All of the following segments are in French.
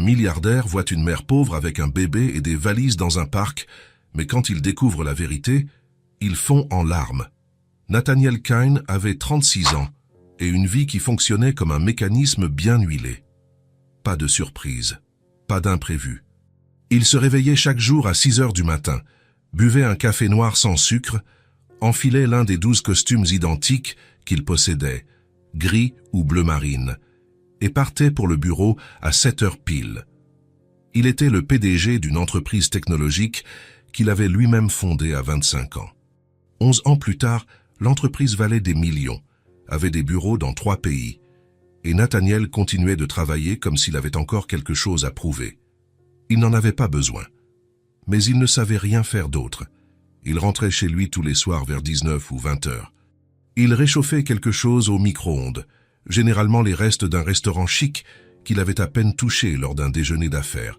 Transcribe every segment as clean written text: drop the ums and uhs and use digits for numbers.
milliardaire voit une mère pauvre avec un bébé et des valises dans un parc, mais quand il découvre la vérité, il fond en larmes. Nathaniel Kine avait 36 ans et une vie qui fonctionnait comme un mécanisme bien huilé. Pas de surprise, pas d'imprévu. Il se réveillait chaque jour à 6 heures du matin, buvait un café noir sans sucre, enfilait l'un des 12 costumes identiques qu'il possédait, gris ou bleu marine, et partait pour le bureau à 7 heures pile. Il était le PDG d'une entreprise technologique qu'il avait lui-même fondée à 25 ans. 11 ans plus tard, l'entreprise valait des millions, avait des bureaux dans 3 pays, et Nathaniel continuait de travailler comme s'il avait encore quelque chose à prouver. Il n'en avait pas besoin. Mais il ne savait rien faire d'autre. Il rentrait chez lui tous les soirs vers 19 ou 20 heures. Il réchauffait quelque chose au micro-ondes, généralement les restes d'un restaurant chic qu'il avait à peine touché lors d'un déjeuner d'affaires.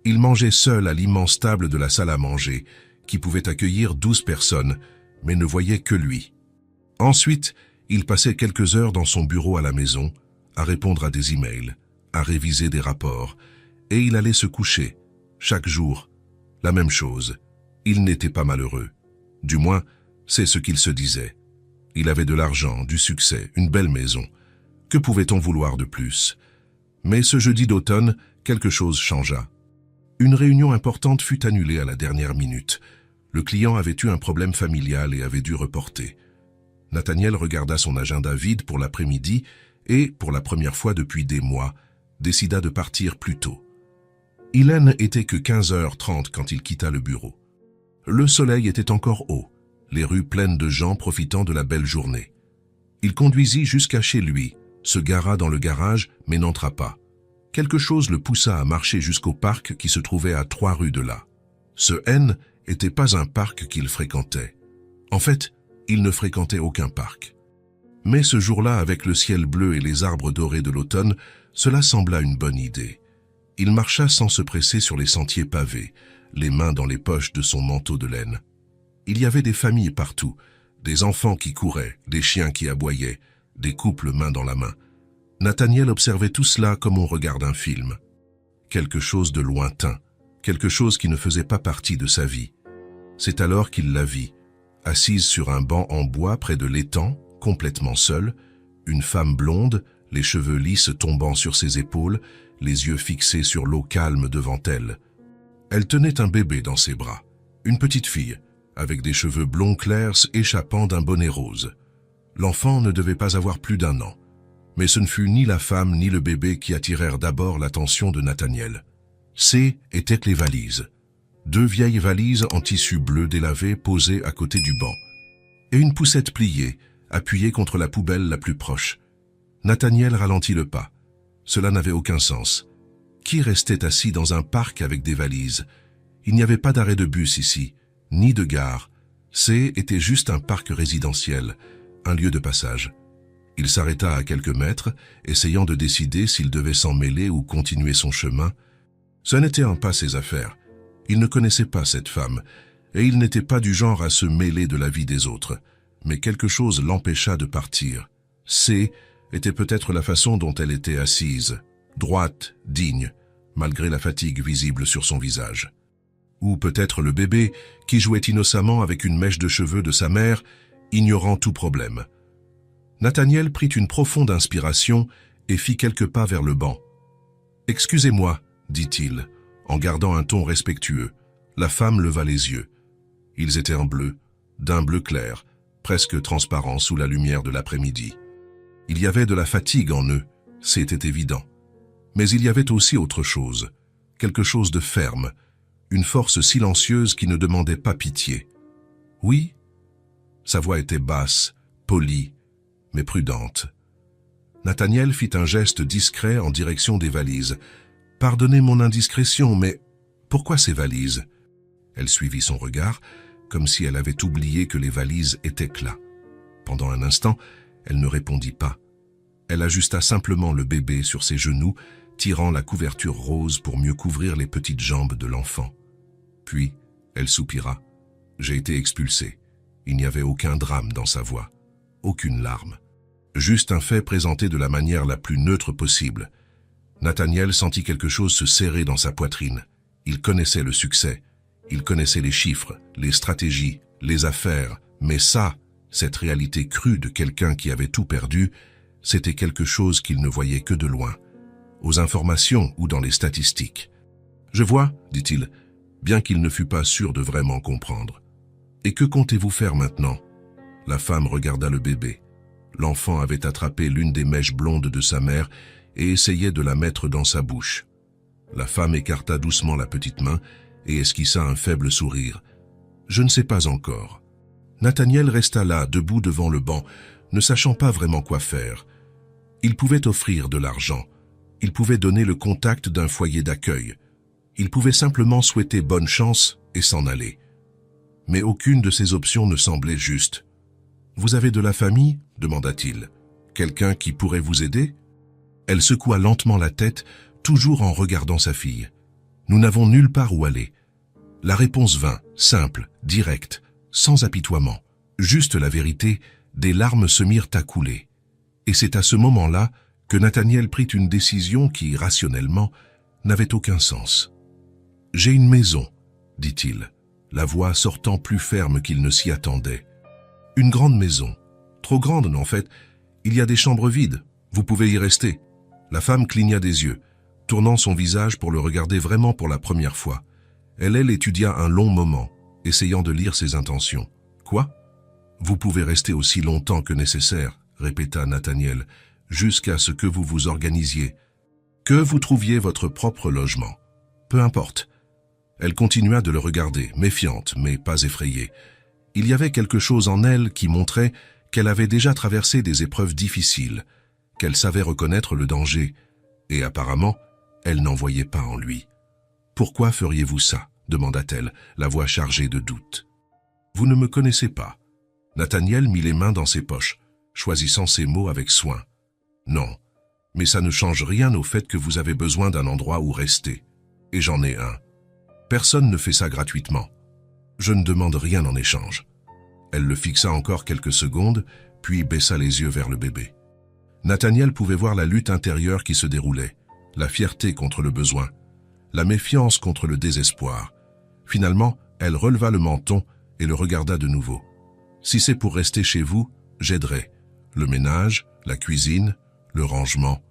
Il mangeait seul à l'immense table de la salle à manger, qui pouvait accueillir 12 personnes, mais ne voyait que lui. Ensuite, il passait quelques heures dans son bureau à la maison, à répondre à des emails, à réviser des rapports, et il allait se coucher, chaque jour, la même chose. Il n'était pas malheureux. Du moins, c'est ce qu'il se disait. Il avait de l'argent, du succès, une belle maison. Que pouvait-on vouloir de plus? Mais ce jeudi d'automne, quelque chose changea. Une réunion importante fut annulée à la dernière minute. Le client avait eu un problème familial et avait dû reporter. Nathaniel regarda son agenda vide pour l'après-midi et, pour la première fois depuis des mois, décida de partir plus tôt. Il n'était que 15h30 quand il quitta le bureau. Le soleil était encore haut, les rues pleines de gens profitant de la belle journée. Il conduisit jusqu'à chez lui, se gara dans le garage mais n'entra pas. Quelque chose le poussa à marcher jusqu'au parc qui se trouvait à 3 rues de là. Ce N n'était pas un parc qu'il fréquentait. En fait, il ne fréquentait aucun parc. Mais ce jour-là, avec le ciel bleu et les arbres dorés de l'automne, cela sembla une bonne idée. Il marcha sans se presser sur les sentiers pavés, les mains dans les poches de son manteau de laine. Il y avait des familles partout, des enfants qui couraient, des chiens qui aboyaient, des couples main dans la main. Nathaniel observait tout cela comme on regarde un film. Quelque chose de lointain, quelque chose qui ne faisait pas partie de sa vie. C'est alors qu'il la vit, assise sur un banc en bois près de l'étang, complètement seule, une femme blonde, les cheveux lisses tombant sur ses épaules, les yeux fixés sur l'eau calme devant elle. Elle tenait un bébé dans ses bras, une petite fille, avec des cheveux blonds clairs échappant d'un bonnet rose. L'enfant ne devait pas avoir plus d'1 an, mais ce ne fut ni la femme ni le bébé qui attirèrent d'abord l'attention de Nathaniel. C'étaient les valises. 2 vieilles valises en tissu bleu délavé posées à côté du banc, et une poussette pliée, appuyée contre la poubelle la plus proche. Nathaniel ralentit le pas. Cela n'avait aucun sens. Qui restait assis dans un parc avec des valises? Il n'y avait pas d'arrêt de bus ici, ni de gare. Était juste un parc résidentiel, un lieu de passage. Il s'arrêta à quelques mètres, essayant de décider s'il devait s'en mêler ou continuer son chemin. Ce n'était pas ses affaires. Il ne connaissait pas cette femme, et il n'était pas du genre à se mêler de la vie des autres. Mais quelque chose l'empêcha de partir. Était peut-être la façon dont elle était assise, droite, digne, malgré la fatigue visible sur son visage. Ou peut-être le bébé qui jouait innocemment avec une mèche de cheveux de sa mère, ignorant tout problème. Nathaniel prit une profonde inspiration et fit quelques pas vers le banc. « Excusez-moi, dit-il, en gardant un ton respectueux. » La femme leva les yeux. Ils étaient en bleu, d'un bleu clair, presque transparent sous la lumière de l'après-midi. Il y avait de la fatigue en eux, c'était évident. Mais il y avait aussi autre chose, quelque chose de ferme, une force silencieuse qui ne demandait pas pitié. « Oui ?» Sa voix était basse, polie, mais prudente. Nathaniel fit un geste discret en direction des valises. « Pardonnez mon indiscrétion, mais pourquoi ces valises ?» Elle suivit son regard, comme si elle avait oublié que les valises étaient là. Pendant un instant, elle ne répondit pas. Elle ajusta simplement le bébé sur ses genoux, tirant la couverture rose pour mieux couvrir les petites jambes de l'enfant. Puis, elle soupira. « J'ai été expulsée. » Il n'y avait aucun drame dans sa voix, aucune larme. Juste un fait présenté de la manière la plus neutre possible. Nathaniel sentit quelque chose se serrer dans sa poitrine. Il connaissait le succès, il connaissait les chiffres, les stratégies, les affaires, mais ça, cette réalité crue de quelqu'un qui avait tout perdu, c'était quelque chose qu'il ne voyait que de loin, aux informations ou dans les statistiques. « Je vois, dit-il, bien qu'il ne fût pas sûr de vraiment comprendre. « Et que comptez-vous faire maintenant ?» La femme regarda le bébé. L'enfant avait attrapé l'une des mèches blondes de sa mère et essayait de la mettre dans sa bouche. La femme écarta doucement la petite main et esquissa un faible sourire. « Je ne sais pas encore. » Nathaniel resta là, debout devant le banc, ne sachant pas vraiment quoi faire. Il pouvait offrir de l'argent. Il pouvait donner le contact d'un foyer d'accueil. Il pouvait simplement souhaiter bonne chance et s'en aller. Mais aucune de ces options ne semblait juste. « Vous avez de la famille ?» demanda-t-il. « Quelqu'un qui pourrait vous aider ?» Elle secoua lentement la tête, toujours en regardant sa fille. « Nous n'avons nulle part où aller. » La réponse vint, simple, directe, sans apitoiement. Juste la vérité, des larmes se mirent à couler. Et c'est à ce moment-là que Nathaniel prit une décision qui, rationnellement, n'avait aucun sens. « J'ai une maison, » dit-il, la voix sortant plus ferme qu'il ne s'y attendait. « Une grande maison. Trop grande, en fait. Il y a des chambres vides. Vous pouvez y rester. » La femme cligna des yeux, tournant son visage pour le regarder vraiment pour la première fois. Elle étudia un long moment, essayant de lire ses intentions. « Quoi ? Vous pouvez rester aussi longtemps que nécessaire, » répéta Nathaniel, « jusqu'à ce que vous vous organisiez. Que vous trouviez votre propre logement. Peu importe. » Elle continua de le regarder, méfiante, mais pas effrayée. Il y avait quelque chose en elle qui montrait qu'elle avait déjà traversé des épreuves difficiles, qu'elle savait reconnaître le danger, et apparemment, elle n'en voyait pas en lui. « Pourquoi feriez-vous ça ?» demanda-t-elle, la voix chargée de doute. « Vous ne me connaissez pas. » Nathaniel mit les mains dans ses poches, choisissant ses mots avec soin. « Non, mais ça ne change rien au fait que vous avez besoin d'un endroit où rester. Et j'en ai un. Personne ne fait ça gratuitement. Je ne demande rien en échange. » Elle le fixa encore quelques secondes, puis baissa les yeux vers le bébé. Nathaniel pouvait voir la lutte intérieure qui se déroulait, la fierté contre le besoin, la méfiance contre le désespoir. Finalement, elle releva le menton et le regarda de nouveau. « Si c'est pour rester chez vous, j'aiderai. Le ménage, la cuisine, le rangement.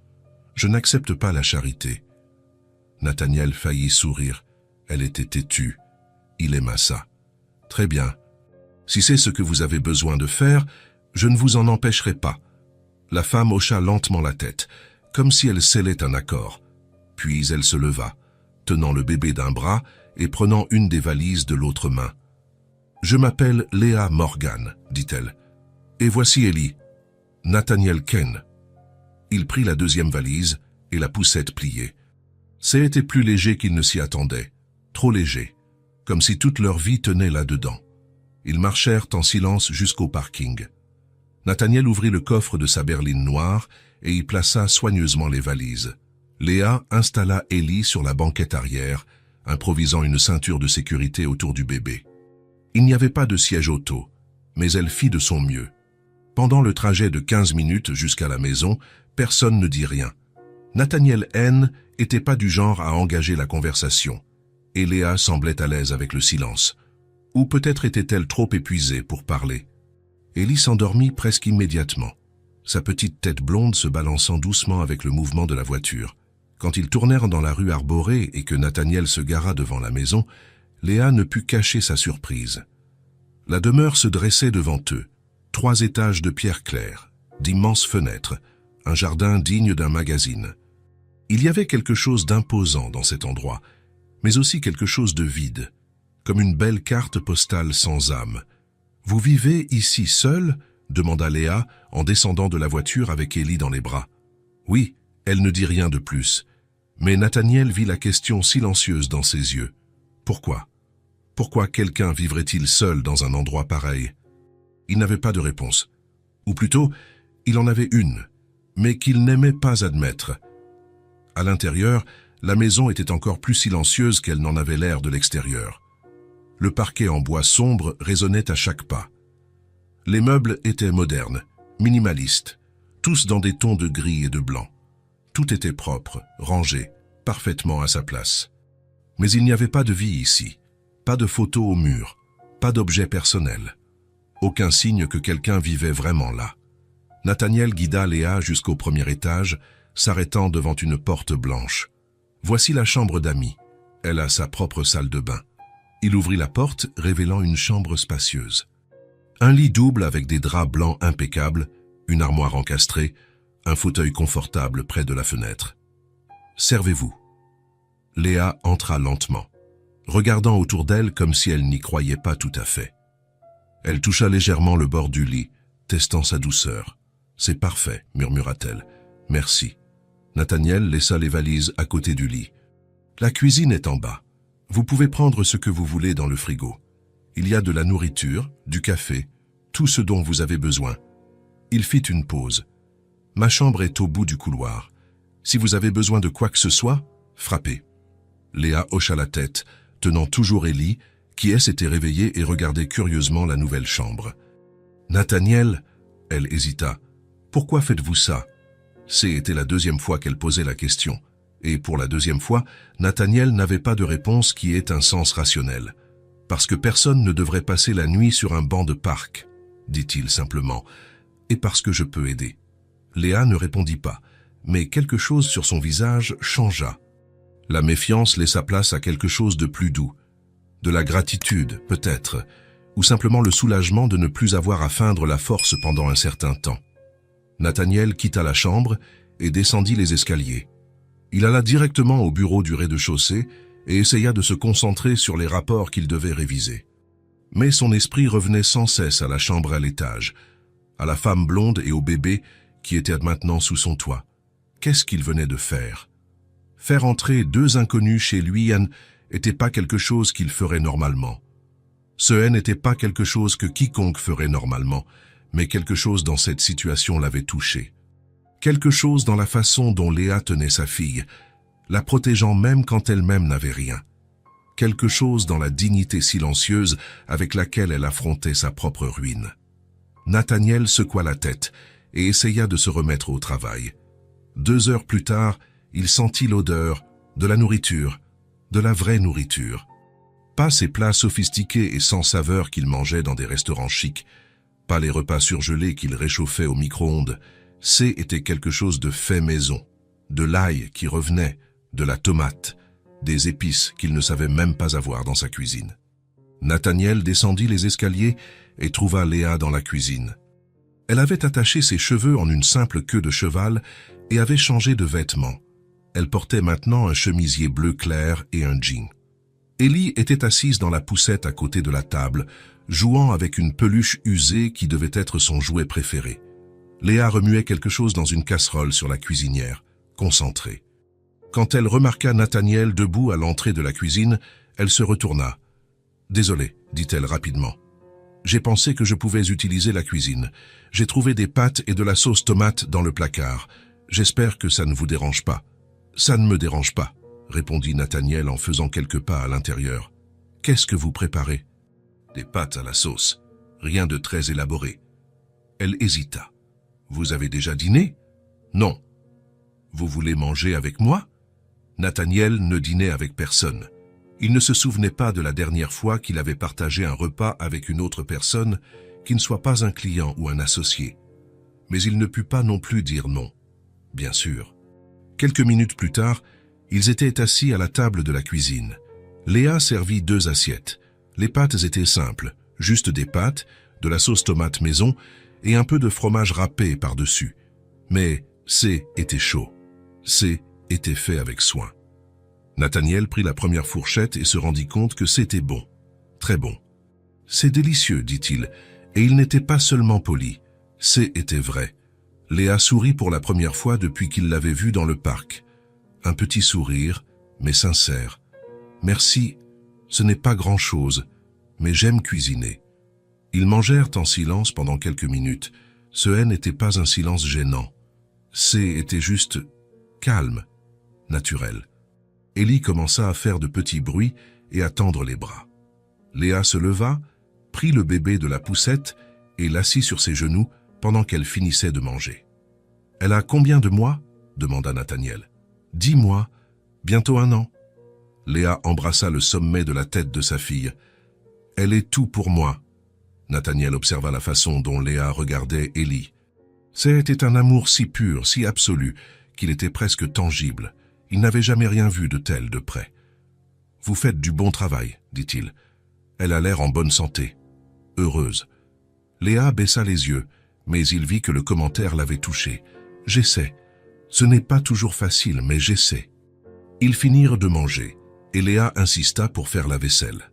Je n'accepte pas la charité. » Nathaniel faillit sourire. Elle était têtue. Il aima ça. « Très bien. Si c'est ce que vous avez besoin de faire, je ne vous en empêcherai pas. » La femme hocha lentement la tête, comme si elle scellait un accord. Puis elle se leva, tenant le bébé d'un bras et prenant une des valises de l'autre main. « Je m'appelle Léa Morgan, » dit-elle. « Et voici Ellie, Nathaniel Kane. » Il prit la deuxième valise et la poussette pliée. C'était plus léger qu'il ne s'y attendait, trop léger, comme si toute leur vie tenait là-dedans. Ils marchèrent en silence jusqu'au parking. Nathaniel ouvrit le coffre de sa berline noire et y plaça soigneusement les valises. Léa installa Ellie sur la banquette arrière, improvisant une ceinture de sécurité autour du bébé. Il n'y avait pas de siège auto, mais elle fit de son mieux. Pendant le trajet de 15 minutes jusqu'à la maison, personne ne dit rien. Nathaniel N. était pas du genre à engager la conversation, et Léa semblait à l'aise avec le silence. Ou peut-être était-elle trop épuisée pour parler. Ellie s'endormit presque immédiatement, sa petite tête blonde se balançant doucement avec le mouvement de la voiture. Quand ils tournèrent dans la rue arborée et que Nathaniel se gara devant la maison, Léa ne put cacher sa surprise. La demeure se dressait devant eux, 3 étages de pierre claire, d'immenses fenêtres, un jardin digne d'un magazine. Il y avait quelque chose d'imposant dans cet endroit, mais aussi quelque chose de vide, comme une belle carte postale sans âme. « Vous vivez ici seul ?» demanda Léa en descendant de la voiture avec Ellie dans les bras. Oui, elle ne dit rien de plus, mais Nathaniel vit la question silencieuse dans ses yeux. Pourquoi ? Pourquoi quelqu'un vivrait-il seul dans un endroit pareil ? Il n'avait pas de réponse. Ou plutôt, il en avait une, mais qu'il n'aimait pas admettre. À l'intérieur, la maison était encore plus silencieuse qu'elle n'en avait l'air de l'extérieur. Le parquet en bois sombre résonnait à chaque pas. Les meubles étaient modernes, minimalistes, tous dans des tons de gris et de blanc. Tout était propre, rangé, parfaitement à sa place. Mais il n'y avait pas de vie ici, pas de photos au mur, pas d'objets personnels. Aucun signe que quelqu'un vivait vraiment là. Nathaniel guida Léa jusqu'au premier étage, s'arrêtant devant une porte blanche. Voici la chambre d'Amy. Elle a sa propre salle de bain. Il ouvrit la porte, révélant une chambre spacieuse. Un lit double avec des draps blancs impeccables, une armoire encastrée, un fauteuil confortable près de la fenêtre. « Servez-vous. » Léa entra lentement, regardant autour d'elle comme si elle n'y croyait pas tout à fait. Elle toucha légèrement le bord du lit, testant sa douceur. « C'est parfait, » murmura-t-elle. « Merci. » Nathaniel laissa les valises à côté du lit. « La cuisine est en bas. Vous pouvez prendre ce que vous voulez dans le frigo. Il y a de la nourriture, du café, tout ce dont vous avez besoin. » Il fit une pause. « Ma chambre est au bout du couloir. Si vous avez besoin de quoi que ce soit, frappez. » Léa hocha la tête, tenant toujours Ellie, qui s'était réveillée et regardait curieusement la nouvelle chambre. « Nathaniel » elle hésita. « Pourquoi faites-vous ça ?» C'était la deuxième fois qu'elle posait la question. Et pour la deuxième fois, Nathaniel n'avait pas de réponse qui ait un sens rationnel. « Parce que personne ne devrait passer la nuit sur un banc de parc, » dit-il simplement. « Et parce que je peux aider. » Léa ne répondit pas, mais quelque chose sur son visage changea. La méfiance laissa place à quelque chose de plus doux. De la gratitude, peut-être, ou simplement le soulagement de ne plus avoir à feindre la force pendant un certain temps. Nathaniel quitta la chambre et descendit les escaliers. Il alla directement au bureau du rez-de-chaussée et essaya de se concentrer sur les rapports qu'il devait réviser. Mais son esprit revenait sans cesse à la chambre à l'étage, à la femme blonde et au bébé qui était maintenant sous son toit. Qu'est-ce qu'il venait de faire? Faire entrer deux inconnus chez lui n'était pas quelque chose qu'il ferait normalement. Ce n'était pas quelque chose que quiconque ferait normalement, mais quelque chose dans cette situation l'avait touché. Quelque chose dans la façon dont Léa tenait sa fille, la protégeant même quand elle-même n'avait rien. Quelque chose dans la dignité silencieuse avec laquelle elle affrontait sa propre ruine. Nathaniel secoua la tête et essaya de se remettre au travail. 2 heures plus tard, il sentit l'odeur de la nourriture, de la vraie nourriture. Pas ces plats sophistiqués et sans saveur qu'il mangeait dans des restaurants chics, pas les repas surgelés qu'il réchauffait au micro-ondes. Était quelque chose de fait maison, de l'ail qui revenait, de la tomate, des épices qu'il ne savait même pas avoir dans sa cuisine. Nathaniel descendit les escaliers et trouva Léa dans la cuisine. Elle avait attaché ses cheveux en une simple queue de cheval et avait changé de vêtements. Elle portait maintenant un chemisier bleu clair et un jean. Ellie était assise dans la poussette à côté de la table, jouant avec une peluche usée qui devait être son jouet préféré. Léa remuait quelque chose dans une casserole sur la cuisinière, concentrée. Quand elle remarqua Nathaniel debout à l'entrée de la cuisine, elle se retourna. « Désolée, dit-elle rapidement. J'ai pensé que je pouvais utiliser la cuisine. J'ai trouvé des pâtes et de la sauce tomate dans le placard. J'espère que ça ne vous dérange pas. »« Ça ne me dérange pas, » répondit Nathaniel en faisant quelques pas à l'intérieur. « Qu'est-ce que vous préparez ?»« Des pâtes à la sauce. Rien de très élaboré. » Elle hésita. « Vous avez déjà dîné ?»« Non. »« Vous voulez manger avec moi ?» Nathaniel ne dînait avec personne. Il ne se souvenait pas de la dernière fois qu'il avait partagé un repas avec une autre personne qui ne soit pas un client ou un associé. Mais il ne put pas non plus dire non. Bien sûr. Quelques minutes plus tard, ils étaient assis à la table de la cuisine. Léa servit 2 assiettes. Les pâtes étaient simples, juste des pâtes, de la sauce tomate maison et un peu de fromage râpé par-dessus. Mais était chaud. Était fait avec soin. Nathaniel prit la première fourchette et se rendit compte que c'était bon. Très bon. « C'est délicieux, dit-il, et il n'était pas seulement poli. Était vrai. » Léa sourit pour la première fois depuis qu'il l'avait vu dans le parc. Un petit sourire, mais sincère. « Merci, ce n'est pas grand-chose, mais j'aime cuisiner. » Ils mangèrent en silence pendant quelques minutes. Ce n'était pas un silence gênant. Était juste calme, naturel. Ellie commença à faire de petits bruits et à tendre les bras. Léa se leva, prit le bébé de la poussette et l'assit sur ses genoux pendant qu'elle finissait de manger. « Elle a combien de mois ?» demanda Nathaniel. « 10 mois, bientôt 1 an. » Léa embrassa le sommet de la tête de sa fille. « Elle est tout pour moi. » Nathaniel observa la façon dont Léa regardait Élie. C'était un amour si pur, si absolu, qu'il était presque tangible. Il n'avait jamais rien vu de tel de près. « Vous faites du bon travail, » dit-il. « Elle a l'air en bonne santé, heureuse. » Léa baissa les yeux, mais il vit que le commentaire l'avait touché. « J'essaie. Ce n'est pas toujours facile, mais j'essaie. » Ils finirent de manger, et Léa insista pour faire la vaisselle.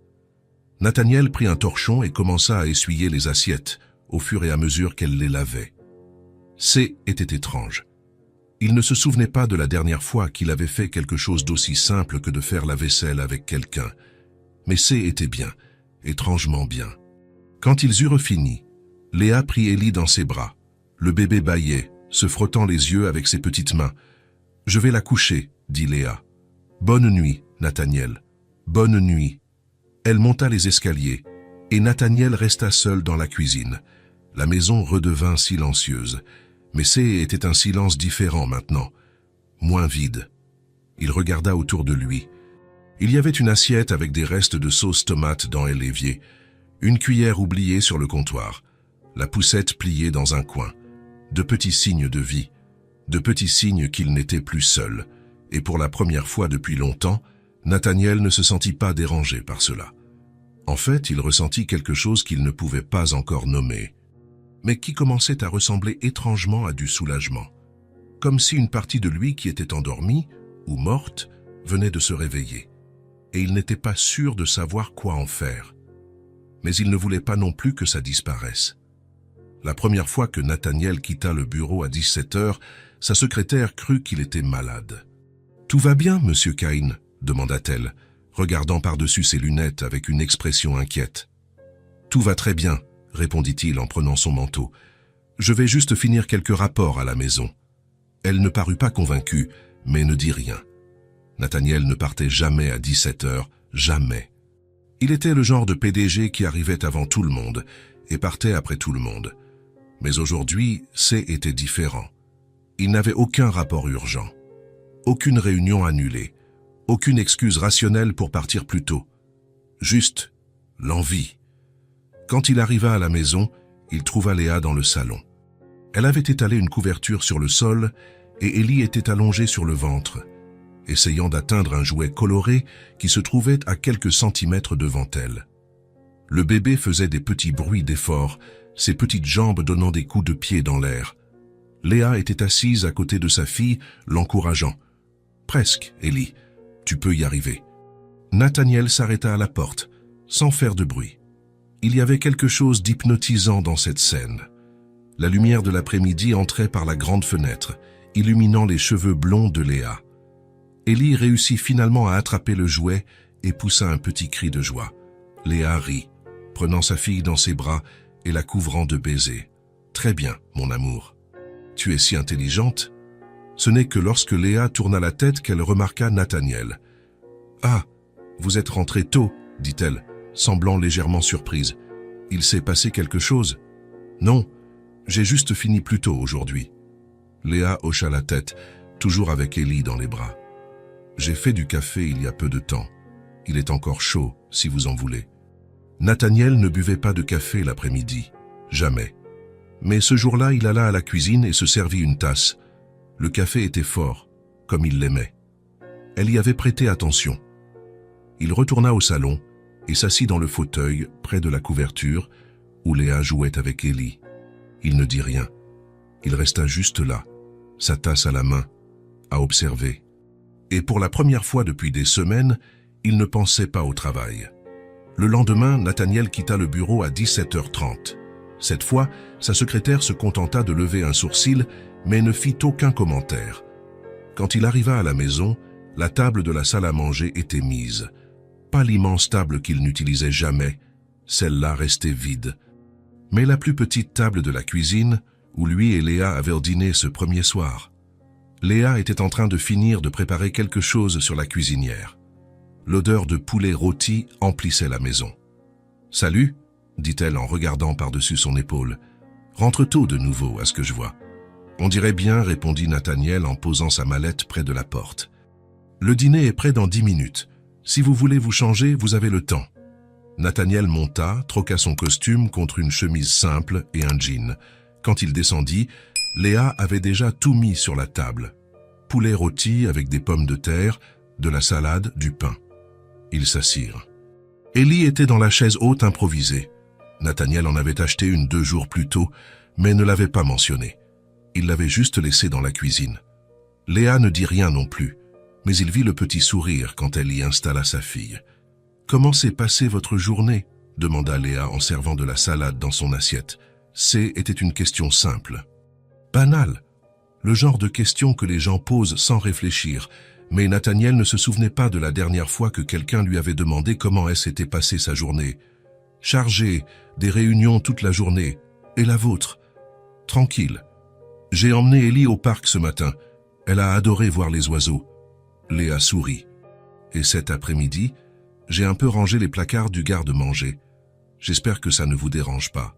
Nathaniel prit un torchon et commença à essuyer les assiettes, au fur et à mesure qu'elle les lavait. C était étrange. Il ne se souvenait pas de la dernière fois qu'il avait fait quelque chose d'aussi simple que de faire la vaisselle avec quelqu'un. Mais C était bien, étrangement bien. Quand ils eurent fini, Léa prit Élie dans ses bras. Le bébé bâillait, se frottant les yeux avec ses petites mains. « Je vais la coucher, » dit Léa. « Bonne nuit, Nathaniel. Bonne nuit. » Elle monta les escaliers, et Nathaniel resta seul dans la cuisine. La maison redevint silencieuse, mais c'était un silence différent maintenant, moins vide. Il regarda autour de lui. Il y avait une assiette avec des restes de sauce tomate dans l'évier, une cuillère oubliée sur le comptoir, la poussette pliée dans un coin, de petits signes de vie, de petits signes qu'il n'était plus seul, et pour la première fois depuis longtemps, Nathaniel ne se sentit pas dérangé par cela. En fait, il ressentit quelque chose qu'il ne pouvait pas encore nommer, mais qui commençait à ressembler étrangement à du soulagement, comme si une partie de lui qui était endormie ou morte venait de se réveiller, et il n'était pas sûr de savoir quoi en faire. Mais il ne voulait pas non plus que ça disparaisse. La première fois que Nathaniel quitta le bureau à 17 heures, sa secrétaire crut qu'il était malade. « Tout va bien, monsieur Cain ?» demanda-t-elle, regardant par-dessus ses lunettes avec une expression inquiète. « Tout va très bien, » répondit-il en prenant son manteau. « Je vais juste finir quelques rapports à la maison. » Elle ne parut pas convaincue, mais ne dit rien. Nathaniel ne partait jamais à 17 heures, jamais. Il était le genre de PDG qui arrivait avant tout le monde et partait après tout le monde. Mais aujourd'hui, était différent. Il n'avait aucun rapport urgent, aucune réunion annulée, aucune excuse rationnelle pour partir plus tôt. Juste l'envie. Quand il arriva à la maison, il trouva Léa dans le salon. Elle avait étalé une couverture sur le sol et Élie était allongée sur le ventre, essayant d'atteindre un jouet coloré qui se trouvait à quelques centimètres devant elle. Le bébé faisait des petits bruits d'effort, ses petites jambes donnant des coups de pied dans l'air. Léa était assise à côté de sa fille, l'encourageant. « Presque, Élie, tu peux y arriver. » Nathaniel s'arrêta à la porte, sans faire de bruit. Il y avait quelque chose d'hypnotisant dans cette scène. La lumière de l'après-midi entrait par la grande fenêtre, illuminant les cheveux blonds de Léa. Élie réussit finalement à attraper le jouet et poussa un petit cri de joie. Léa rit, prenant sa fille dans ses bras et la couvrant de baisers. « Très bien, mon amour. Tu es si intelligente. » Ce n'est que lorsque Léa tourna la tête qu'elle remarqua Nathaniel. « Ah, vous êtes rentré tôt, » dit-elle, semblant légèrement surprise. « Il s'est passé quelque chose ?»« Non, j'ai juste fini plus tôt aujourd'hui. » Léa hocha la tête, toujours avec Élie dans les bras. « J'ai fait du café il y a peu de temps. Il est encore chaud, si vous en voulez. » Nathaniel ne buvait pas de café l'après-midi, jamais. Mais ce jour-là, il alla à la cuisine et se servit une tasse. Le café était fort, comme il l'aimait. Elle y avait prêté attention. Il retourna au salon et s'assit dans le fauteuil, près de la couverture, où Léa jouait avec Élie. Il ne dit rien. Il resta juste là, sa tasse à la main, à observer. Et pour la première fois depuis des semaines, il ne pensait pas au travail. Le lendemain, Nathaniel quitta le bureau à 17h30. Cette fois, sa secrétaire se contenta de lever un sourcil, mais ne fit aucun commentaire. Quand il arriva à la maison, la table de la salle à manger était mise. Pas l'immense table qu'il n'utilisait jamais, celle-là restait vide. Mais la plus petite table de la cuisine, où lui et Léa avaient dîné ce premier soir. Léa était en train de finir de préparer quelque chose sur la cuisinière. L'odeur de poulet rôti emplissait la maison. « Salut !» dit-elle en regardant par-dessus son épaule. « Rentre tôt de nouveau, à ce que je vois. » On dirait bien, répondit Nathaniel en posant sa mallette près de la porte. Le dîner est prêt dans 10 minutes. Si vous voulez vous changer, vous avez le temps. Nathaniel monta, troqua son costume contre une chemise simple et un jean. Quand il descendit, Léa avait déjà tout mis sur la table. Poulet rôti avec des pommes de terre, de la salade, du pain. Ils s'assirent. Ellie était dans la chaise haute improvisée. Nathaniel en avait acheté une 2 jours plus tôt, mais ne l'avait pas mentionnée. Il l'avait juste laissée dans la cuisine. Léa ne dit rien non plus, mais il vit le petit sourire quand elle y installa sa fille. « Comment s'est passée votre journée ?» demanda Léa en servant de la salade dans son assiette. Était une question simple. Banale, le genre de question que les gens posent sans réfléchir, mais Nathaniel ne se souvenait pas de la dernière fois que quelqu'un lui avait demandé comment elle s'était passée sa journée. Chargée, des réunions toute la journée, et la vôtre. Tranquille. J'ai emmené Ellie au parc ce matin. Elle a adoré voir les oiseaux. Léa sourit. Et cet après-midi, j'ai un peu rangé les placards du garde-manger. J'espère que ça ne vous dérange pas.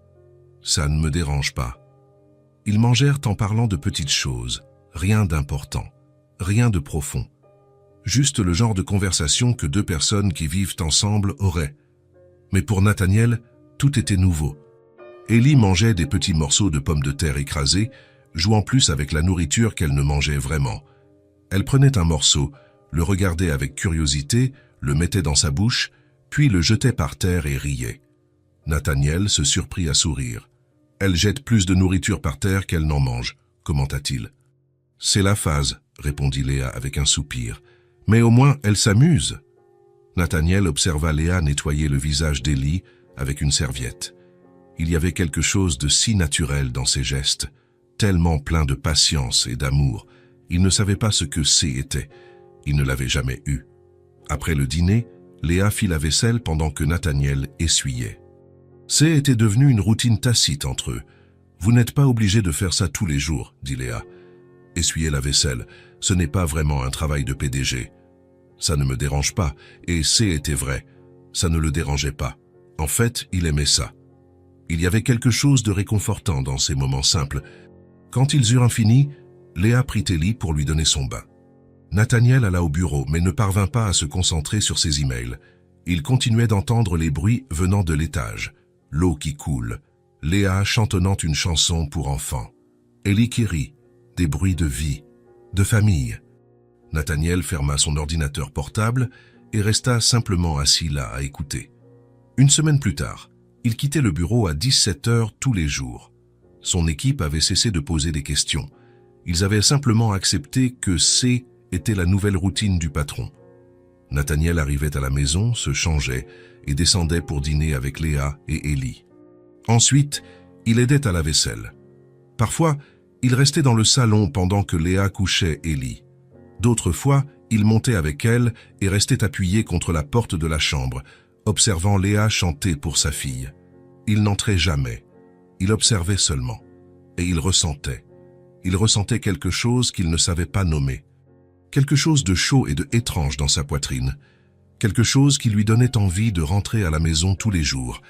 Ça ne me dérange pas. Ils mangèrent en parlant de petites choses, rien d'important, rien de profond. Juste le genre de conversation que 2 personnes qui vivent ensemble auraient. Mais pour Nathaniel, tout était nouveau. Ellie mangeait des petits morceaux de pommes de terre écrasés, jouant plus avec la nourriture qu'elle ne mangeait vraiment. Elle prenait un morceau, le regardait avec curiosité, le mettait dans sa bouche, puis le jetait par terre et riait. Nathaniel se surprit à sourire. Elle jette plus de nourriture par terre qu'elle n'en mange, commenta-t-il. C'est la phase, répondit Léa avec un soupir. Mais au moins, elle s'amuse. Nathaniel observa Léa nettoyer le visage d'Ellie avec une serviette. Il y avait quelque chose de si naturel dans ses gestes, tellement plein de patience et d'amour. Il ne savait pas ce que était. Il ne l'avait jamais eu. Après le dîner, Léa fit la vaisselle pendant que Nathaniel essuyait. Était devenu une routine tacite entre eux. « Vous n'êtes pas obligé de faire ça tous les jours, » dit Léa. « Essuyer la vaisselle, ce n'est pas vraiment un travail de PDG. » Ça ne me dérange pas, et était vrai. Ça ne le dérangeait pas. En fait, il aimait ça. Il y avait quelque chose de réconfortant dans ces moments simples. Quand ils eurent fini, Léa prit Ellie pour lui donner son bain. Nathaniel alla au bureau, mais ne parvint pas à se concentrer sur ses emails. Il continuait d'entendre les bruits venant de l'étage. L'eau qui coule, Léa chantonnant une chanson pour enfants, Ellie qui rit, des bruits de vie, de famille. Nathaniel ferma son ordinateur portable et resta simplement assis là à écouter. Une semaine plus tard, il quittait le bureau à 17 heures tous les jours. Son équipe avait cessé de poser des questions. Ils avaient simplement accepté que était la nouvelle routine du patron. Nathaniel arrivait à la maison, se changeait et descendait pour dîner avec Léa et Ellie. Ensuite, il aidait à la vaisselle. Parfois, il restait dans le salon pendant que Léa couchait Ellie. D'autres fois, il montait avec elle et restait appuyé contre la porte de la chambre, observant Léa chanter pour sa fille. Il n'entrait jamais. Il observait seulement. Et il ressentait. Il ressentait quelque chose qu'il ne savait pas nommer. Quelque chose de chaud et de étrange dans sa poitrine. Quelque chose qui lui donnait envie de rentrer à la maison tous les jours,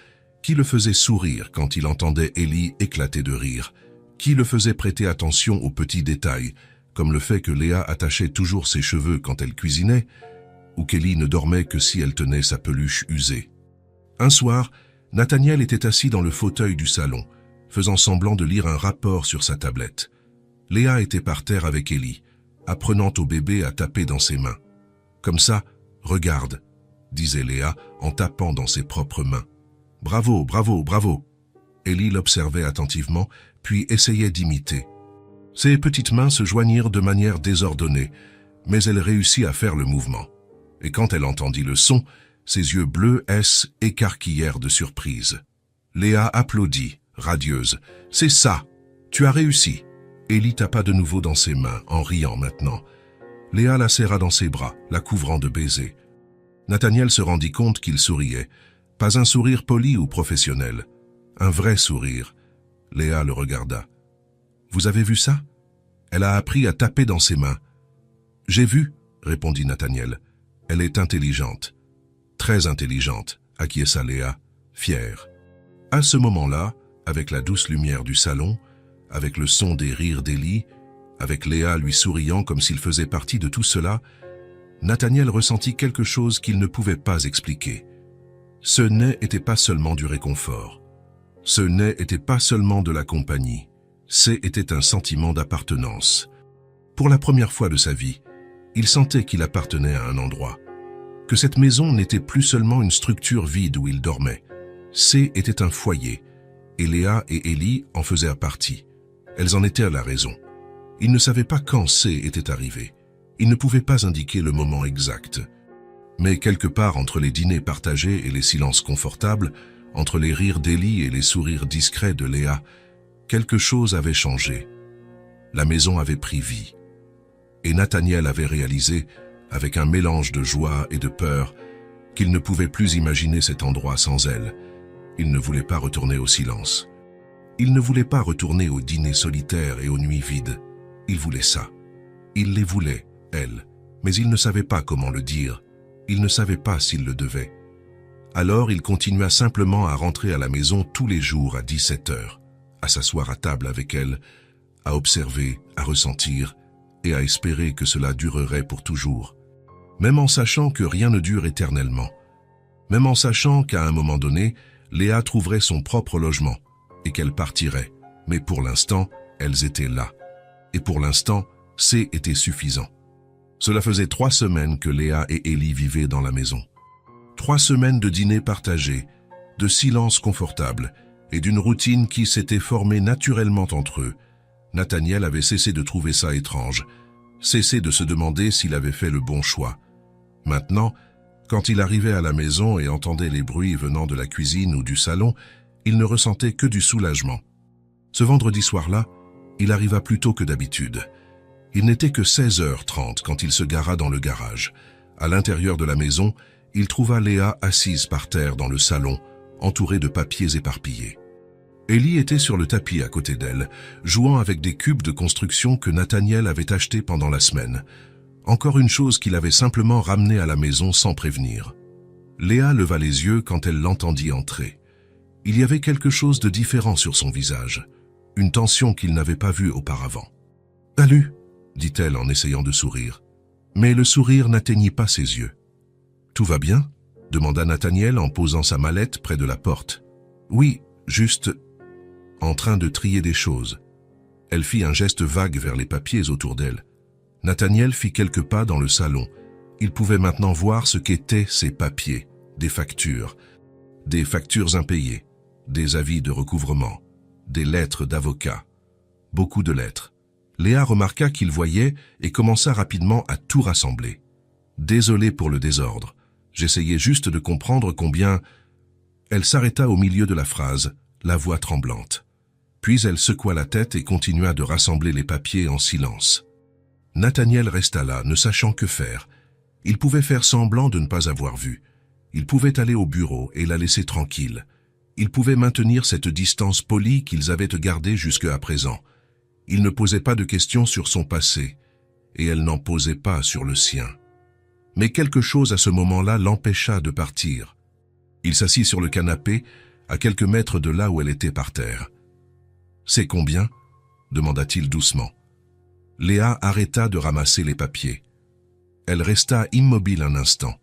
qui le faisait sourire quand il entendait Ellie éclater de rire, qui le faisait prêter attention aux petits détails, comme le fait que Léa attachait toujours ses cheveux quand elle cuisinait, ou qu'Ellie ne dormait que si elle tenait sa peluche usée. Un soir, Nathaniel était assis dans le fauteuil du salon, faisant semblant de lire un rapport sur sa tablette. Léa était par terre avec Ellie, apprenant au bébé à taper dans ses mains. Comme ça, « Regarde », disait Léa en tapant dans ses propres mains. « Bravo, bravo, bravo !» Ellie l'observait attentivement, puis essayait d'imiter. Ses petites mains se joignirent de manière désordonnée, mais elle réussit à faire le mouvement. Et quand elle entendit le son, ses yeux bleus écarquillèrent de surprise. Léa applaudit, radieuse. « C'est ça! Tu as réussi !» Ellie tapa de nouveau dans ses mains, en riant maintenant. Léa la serra dans ses bras, la couvrant de baisers. Nathaniel se rendit compte qu'il souriait. Pas un sourire poli ou professionnel. Un vrai sourire. Léa le regarda. « Vous avez vu ça ?» Elle a appris à taper dans ses mains. « J'ai vu, » répondit Nathaniel. « Elle est intelligente. »« Très intelligente, » acquiesça Léa, fière. À ce moment-là, avec la douce lumière du salon, avec le son des rires d'Élie, avec Léa lui souriant comme s'il faisait partie de tout cela, Nathaniel ressentit quelque chose qu'il ne pouvait pas expliquer. Ce n'était pas seulement du réconfort. Ce n'était pas seulement de la compagnie. C'était un sentiment d'appartenance. Pour la première fois de sa vie, il sentait qu'il appartenait à un endroit. Que cette maison n'était plus seulement une structure vide où il dormait. Était un foyer, et Léa et Élie en faisaient partie. Elles en étaient à la raison. Il ne savait pas quand était arrivé. Il ne pouvait pas indiquer le moment exact. Mais quelque part entre les dîners partagés et les silences confortables, entre les rires d'Élie et les sourires discrets de Léa, quelque chose avait changé. La maison avait pris vie. Et Nathaniel avait réalisé, avec un mélange de joie et de peur, qu'il ne pouvait plus imaginer cet endroit sans elle. Il ne voulait pas retourner au silence. Il ne voulait pas retourner aux dîners solitaires et aux nuits vides. Il voulait ça. Il les voulait, elle, mais il ne savait pas comment le dire. Il ne savait pas s'il le devait. Alors il continua simplement à rentrer à la maison tous les jours à 17 heures, à s'asseoir à table avec elle, à observer, à ressentir et à espérer que cela durerait pour toujours. Même en sachant que rien ne dure éternellement. Même en sachant qu'à un moment donné, Léa trouverait son propre logement et qu'elle partirait. Mais pour l'instant, elles étaient là. Et pour l'instant, était suffisant. Cela faisait 3 semaines que Léa et Élie vivaient dans la maison. 3 semaines de dîners partagés, de silence confortable et d'une routine qui s'était formée naturellement entre eux. Nathaniel avait cessé de trouver ça étrange, cessé de se demander s'il avait fait le bon choix. Maintenant, quand il arrivait à la maison et entendait les bruits venant de la cuisine ou du salon, il ne ressentait que du soulagement. Ce vendredi soir-là, il arriva plus tôt que d'habitude. Il n'était que 16h30 quand il se gara dans le garage. À l'intérieur de la maison, il trouva Léa assise par terre dans le salon, entourée de papiers éparpillés. Élie était sur le tapis à côté d'elle, jouant avec des cubes de construction que Nathaniel avait achetés pendant la semaine. Encore une chose qu'il avait simplement ramenée à la maison sans prévenir. Léa leva les yeux quand elle l'entendit entrer. Il y avait quelque chose de différent sur son visage, une tension qu'il n'avait pas vue auparavant. « Salut !» dit-elle en essayant de sourire. Mais le sourire n'atteignit pas ses yeux. « Tout va bien ?» demanda Nathaniel en posant sa mallette près de la porte. « Oui, juste en train de trier des choses. » Elle fit un geste vague vers les papiers autour d'elle. Nathaniel fit quelques pas dans le salon. Il pouvait maintenant voir ce qu'étaient ces papiers, des factures impayées, des avis de recouvrement, des lettres d'avocat. Beaucoup de lettres. Léa remarqua qu'il voyait et commença rapidement à tout rassembler. Désolé pour le désordre. J'essayais juste de comprendre combien... Elle s'arrêta au milieu de la phrase, la voix tremblante. Puis elle secoua la tête et continua de rassembler les papiers en silence. Nathaniel resta là, ne sachant que faire. Il pouvait faire semblant de ne pas avoir vu. Il pouvait aller au bureau et la laisser tranquille. Il pouvait maintenir cette distance polie qu'ils avaient gardée jusqu'à présent. Il ne posait pas de questions sur son passé, et elle n'en posait pas sur le sien. Mais quelque chose à ce moment-là l'empêcha de partir. Il s'assit sur le canapé, à quelques mètres de là où elle était par terre. « C'est combien ?» demanda-t-il doucement. Léa arrêta de ramasser les papiers. Elle resta immobile un instant,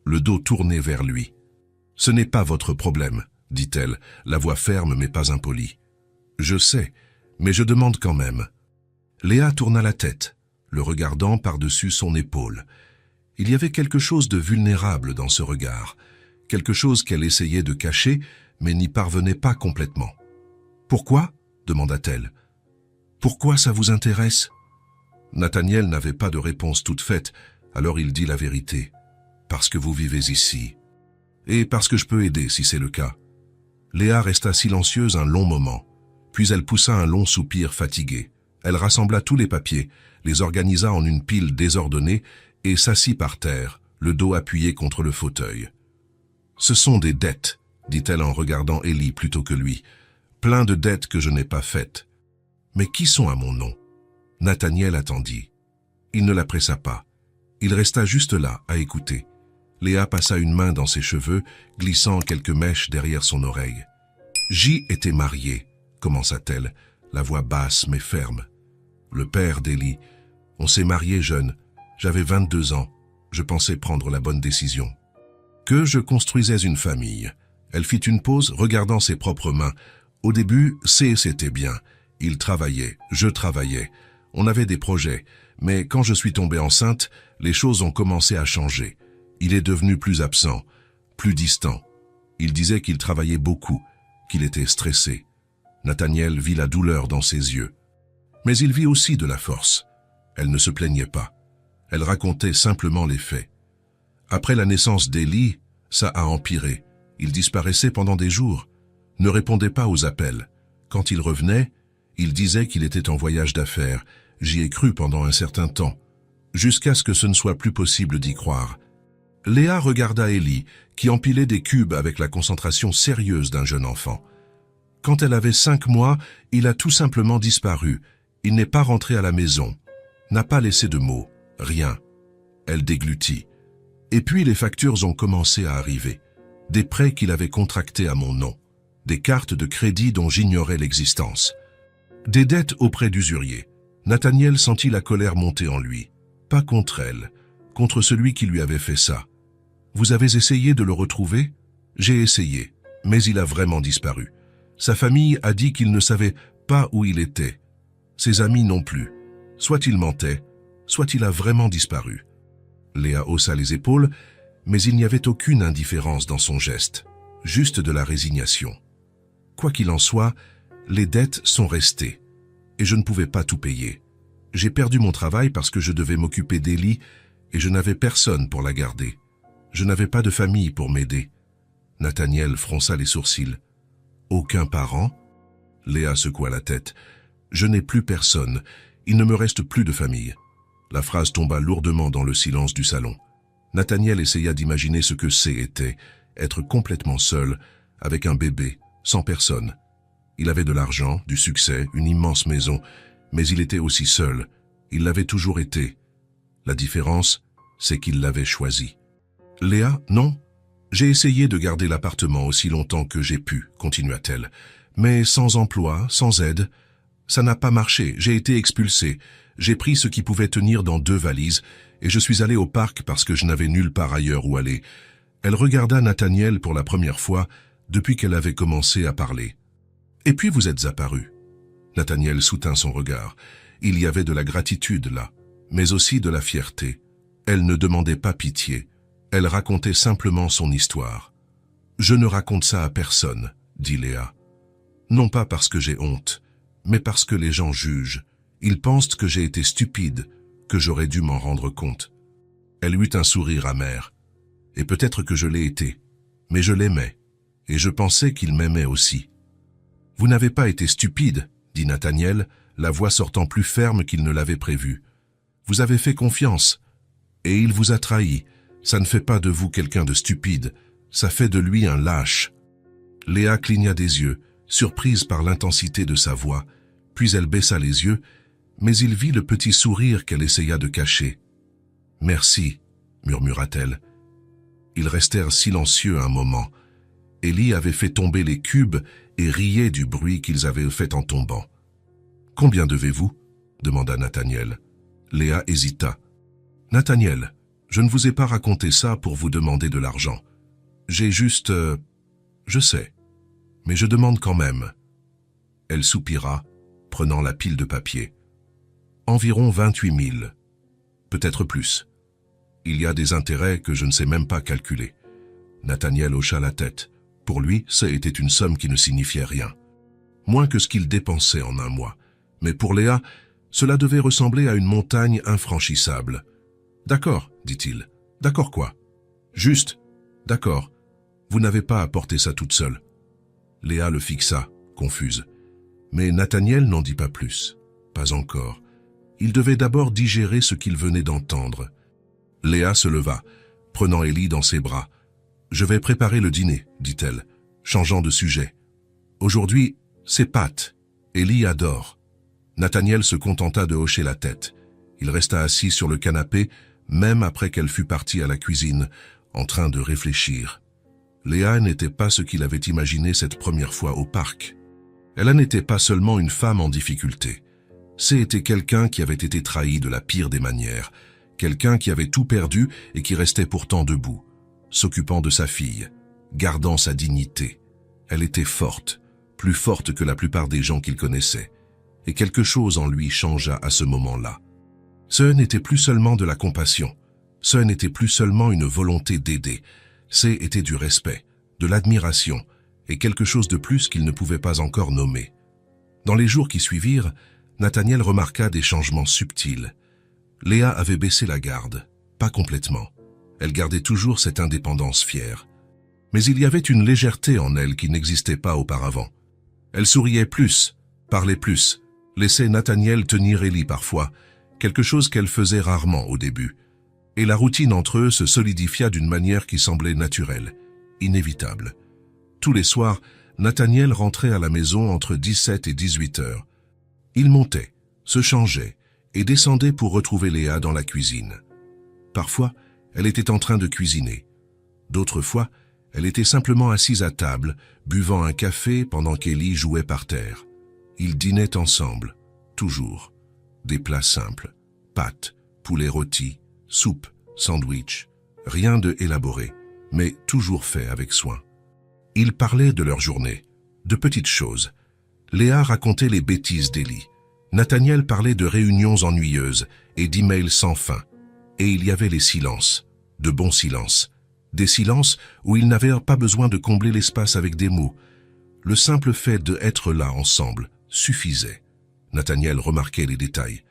le dos tourné vers lui. « Ce n'est pas votre problème, » dit-elle, la voix ferme mais pas impolie. « Je sais, mais je demande quand même. » Léa tourna la tête, le regardant par-dessus son épaule. Il y avait quelque chose de vulnérable dans ce regard, quelque chose qu'elle essayait de cacher, mais n'y parvenait pas complètement. « Pourquoi ?» demanda-t-elle. « Pourquoi ça vous intéresse ?» Nathaniel n'avait pas de réponse toute faite, alors il dit la vérité. « Parce que vous vivez ici. Et parce que je peux aider si c'est le cas. » Léa resta silencieuse un long moment, puis elle poussa un long soupir fatigué. Elle rassembla tous les papiers, les organisa en une pile désordonnée et s'assit par terre, le dos appuyé contre le fauteuil. « Ce sont des dettes, » dit-elle en regardant Élie plutôt que lui. « Plein de dettes que je n'ai pas faites. Mais qui sont à mon nom ?» Nathaniel attendit. Il ne la pressa pas. Il resta juste là, à écouter. Léa passa une main dans ses cheveux, glissant quelques mèches derrière son oreille. « J'y étais mariée, commença-t-elle, la voix basse mais ferme. Le père d'Ellie. On s'est mariés jeunes. J'avais 22 ans. Je pensais prendre la bonne décision. Que je construisais une famille. Elle fit une pause, regardant ses propres mains. Au début, c'était bien. Il travaillait, je travaillais. On avait des projets. Mais quand je suis tombée enceinte, les choses ont commencé à changer. Il est devenu plus absent, plus distant. Il disait qu'il travaillait beaucoup, qu'il était stressé. Nathaniel vit la douleur dans ses yeux. Mais il vit aussi de la force. Elle ne se plaignait pas. Elle racontait simplement les faits. Après la naissance d'Ellie, ça a empiré. Il disparaissait pendant des jours, ne répondait pas aux appels. Quand il revenait, il disait qu'il était en voyage d'affaires. J'y ai cru pendant un certain temps, jusqu'à ce que ce ne soit plus possible d'y croire. Léa regarda Ellie, qui empilait des cubes avec la concentration sérieuse d'un jeune enfant. Quand elle avait 5 mois, il a tout simplement disparu. Il n'est pas rentré à la maison, n'a pas laissé de mots, rien. Elle déglutit. Et puis les factures ont commencé à arriver. Des prêts qu'il avait contractés à mon nom, des cartes de crédit dont j'ignorais l'existence, des dettes auprès d'usuriers. Nathaniel sentit la colère monter en lui, pas contre elle, contre celui qui lui avait fait ça. « Vous avez essayé de le retrouver ?» « J'ai essayé, mais il a vraiment disparu. Sa famille a dit qu'il ne savait pas où il était. Ses amis non plus. Soit il mentait, soit il a vraiment disparu. » Léa haussa les épaules, mais il n'y avait aucune indifférence dans son geste, juste de la résignation. Quoi qu'il en soit, les dettes sont restées, et je ne pouvais pas tout payer. J'ai perdu mon travail parce que je devais m'occuper d'Ellie, et je n'avais personne pour la garder. Je n'avais pas de famille pour m'aider. Nathaniel fronça les sourcils. Aucun parent ? Léa secoua la tête. Je n'ai plus personne. Il ne me reste plus de famille. La phrase tomba lourdement dans le silence du salon. Nathaniel essaya d'imaginer ce que était, être complètement seul, avec un bébé, sans personne. Il avait de l'argent, du succès, une immense maison, mais il était aussi seul. Il l'avait toujours été. La différence, c'est qu'il l'avait choisi. Léa, non. J'ai essayé de garder l'appartement aussi longtemps que j'ai pu, continua-t-elle. Mais sans emploi, sans aide, ça n'a pas marché. J'ai été expulsée. J'ai pris ce qui pouvait tenir dans 2 valises et je suis allée au parc parce que je n'avais nulle part ailleurs où aller. Elle regarda Nathaniel pour la première fois depuis qu'elle avait commencé à parler. Et puis vous êtes apparu. Nathaniel soutint son regard. Il y avait de la gratitude là, mais aussi de la fierté. Elle ne demandait pas pitié. Elle racontait simplement son histoire. « Je ne raconte ça à personne, » dit Léa. « Non pas parce que j'ai honte, mais parce que les gens jugent. Ils pensent que j'ai été stupide, que j'aurais dû m'en rendre compte. » Elle eut un sourire amer. « Et peut-être que je l'ai été, mais je l'aimais, et je pensais qu'il m'aimait aussi. »« Vous n'avez pas été stupide, » dit Nathaniel, la voix sortant plus ferme qu'il ne l'avait prévu. « Vous avez fait confiance, et il vous a trahi. Ça ne fait pas de vous quelqu'un de stupide, ça fait de lui un lâche. » Léa cligna des yeux, surprise par l'intensité de sa voix, puis elle baissa les yeux, mais il vit le petit sourire qu'elle essaya de cacher. « Merci, » murmura-t-elle. Ils restèrent silencieux un moment. Ellie avait fait tomber les cubes et riait du bruit qu'ils avaient fait en tombant. « Combien devez-vous » demanda Nathaniel. Léa hésita. « Nathaniel, je ne vous ai pas raconté ça pour vous demander de l'argent. J'ai juste... je sais, mais je demande quand même. » Elle soupira, prenant la pile de papier. « Environ 28 000, peut-être plus. Il y a des intérêts que je ne sais même pas calculer. » Nathaniel hocha la tête. Pour lui, ça était une somme qui ne signifiait rien. Moins que ce qu'il dépensait en un mois. Mais pour Léa, cela devait ressembler à une montagne infranchissable. « D'accord, dit-il. « D'accord quoi ? Juste, d'accord. Vous n'avez pas à porter ça toute seule. » Léa le fixa, confuse. Mais Nathaniel n'en dit pas plus. Pas encore. Il devait d'abord digérer ce qu'il venait d'entendre. Léa se leva, prenant Ellie dans ses bras. « Je vais préparer le dîner, » dit-elle, changeant de sujet. « Aujourd'hui, c'est pâtes. Ellie adore. » Nathaniel se contenta de hocher la tête. Il resta assis sur le canapé, même après qu'elle fût partie à la cuisine, en train de réfléchir. Léa n'était pas ce qu'il avait imaginé cette première fois au parc. Elle n'était pas seulement une femme en difficulté. C'était quelqu'un qui avait été trahi de la pire des manières, quelqu'un qui avait tout perdu et qui restait pourtant debout, s'occupant de sa fille, gardant sa dignité. Elle était forte, plus forte que la plupart des gens qu'il connaissait, et quelque chose en lui changea à ce moment-là. Ce n'était plus seulement de la compassion, ce n'était plus seulement une volonté d'aider, c'était du respect, de l'admiration, et quelque chose de plus qu'il ne pouvait pas encore nommer. Dans les jours qui suivirent, Nathaniel remarqua des changements subtils. Léa avait baissé la garde, pas complètement. Elle gardait toujours cette indépendance fière. Mais il y avait une légèreté en elle qui n'existait pas auparavant. Elle souriait plus, parlait plus, laissait Nathaniel tenir Ellie parfois, quelque chose qu'elle faisait rarement au début. Et la routine entre eux se solidifia d'une manière qui semblait naturelle, inévitable. Tous les soirs, Nathaniel rentrait à la maison entre 17 et 18 heures. Il montait, se changeait et descendait pour retrouver Léa dans la cuisine. Parfois, elle était en train de cuisiner. D'autres fois, elle était simplement assise à table, buvant un café pendant qu'Ellie jouait par terre. Ils dînaient ensemble, toujours. Des plats simples, pâtes, poulet rôti, soupe, sandwich, rien de élaboré, mais toujours fait avec soin. Ils parlaient de leur journée, de petites choses. Léa racontait les bêtises d'Ellie. Nathaniel parlait de réunions ennuyeuses et d'emails sans fin. Et il y avait les silences, de bons silences. Des silences où ils n'avaient pas besoin de combler l'espace avec des mots. Le simple fait d'être là ensemble suffisait. Nathaniel remarquait les détails.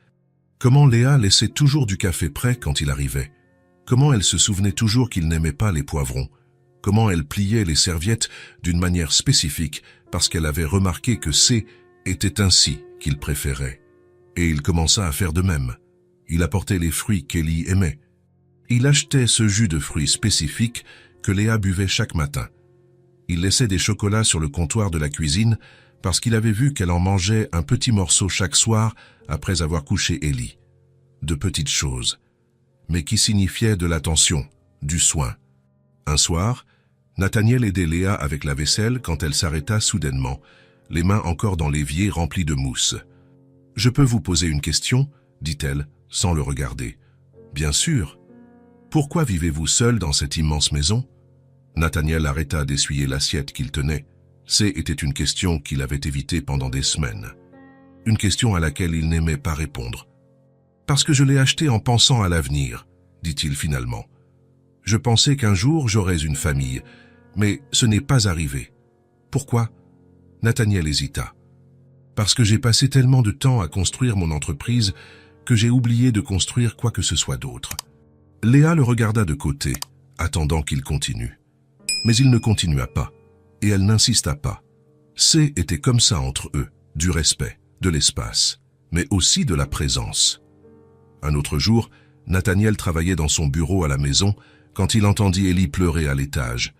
Comment Léa laissait toujours du café prêt quand il arrivait. Comment elle se souvenait toujours qu'il n'aimait pas les poivrons. Comment elle pliait les serviettes d'une manière spécifique parce qu'elle avait remarqué que était ainsi qu'il préférait. Et il commença à faire de même. Il apportait les fruits qu'Ellie aimait. Il achetait ce jus de fruits spécifique que Léa buvait chaque matin. Il laissait des chocolats sur le comptoir de la cuisine parce qu'il avait vu qu'elle en mangeait un petit morceau chaque soir après avoir couché Ellie. De petites choses, mais qui signifiaient de l'attention, du soin. Un soir, Nathaniel aidait Léa avec la vaisselle quand elle s'arrêta soudainement, les mains encore dans l'évier rempli de mousse. « Je peux vous poser une question ?» dit-elle, sans le regarder. « Bien sûr. Pourquoi vivez-vous seul dans cette immense maison ?» Nathaniel arrêta d'essuyer l'assiette qu'il tenait. C'était une question qu'il avait évitée pendant des semaines. Une question à laquelle il n'aimait pas répondre. « Parce que je l'ai acheté en pensant à l'avenir, » dit-il finalement. « Je pensais qu'un jour j'aurais une famille, mais ce n'est pas arrivé. Pourquoi ?» Nathaniel hésita. « Parce que j'ai passé tellement de temps à construire mon entreprise que j'ai oublié de construire quoi que ce soit d'autre. » Léa le regarda de côté, attendant qu'il continue. Mais il ne continua pas, et elle n'insista pas. C'était comme ça entre eux, du respect, de l'espace, mais aussi de la présence. Un autre jour, Nathaniel travaillait dans son bureau à la maison quand il entendit Ellie pleurer à l'étage.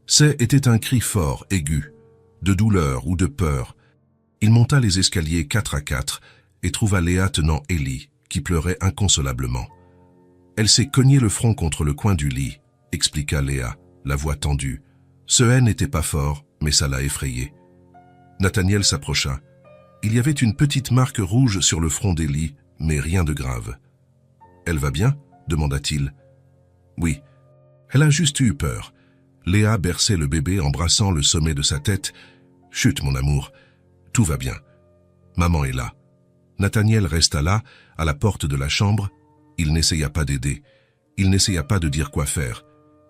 C'était un cri fort, aigu, de douleur ou de peur. Il monta les escaliers 4 à 4 et trouva Léa tenant Ellie, qui pleurait inconsolablement. Elle s'est cognée le front contre le coin du lit, expliqua Léa, la voix tendue. Ce haine n'était pas fort, mais ça l'a effrayée. Nathaniel s'approcha. Il y avait une petite marque rouge sur le front d'Ellie, mais rien de grave. « Elle va bien ?» demanda-t-il. « Oui. Elle a juste eu peur. » Léa berçait le bébé embrassant le sommet de sa tête. « Chut, mon amour. Tout va bien. Maman est là. » Nathaniel resta là, à la porte de la chambre. Il n'essaya pas d'aider. Il n'essaya pas de dire quoi faire.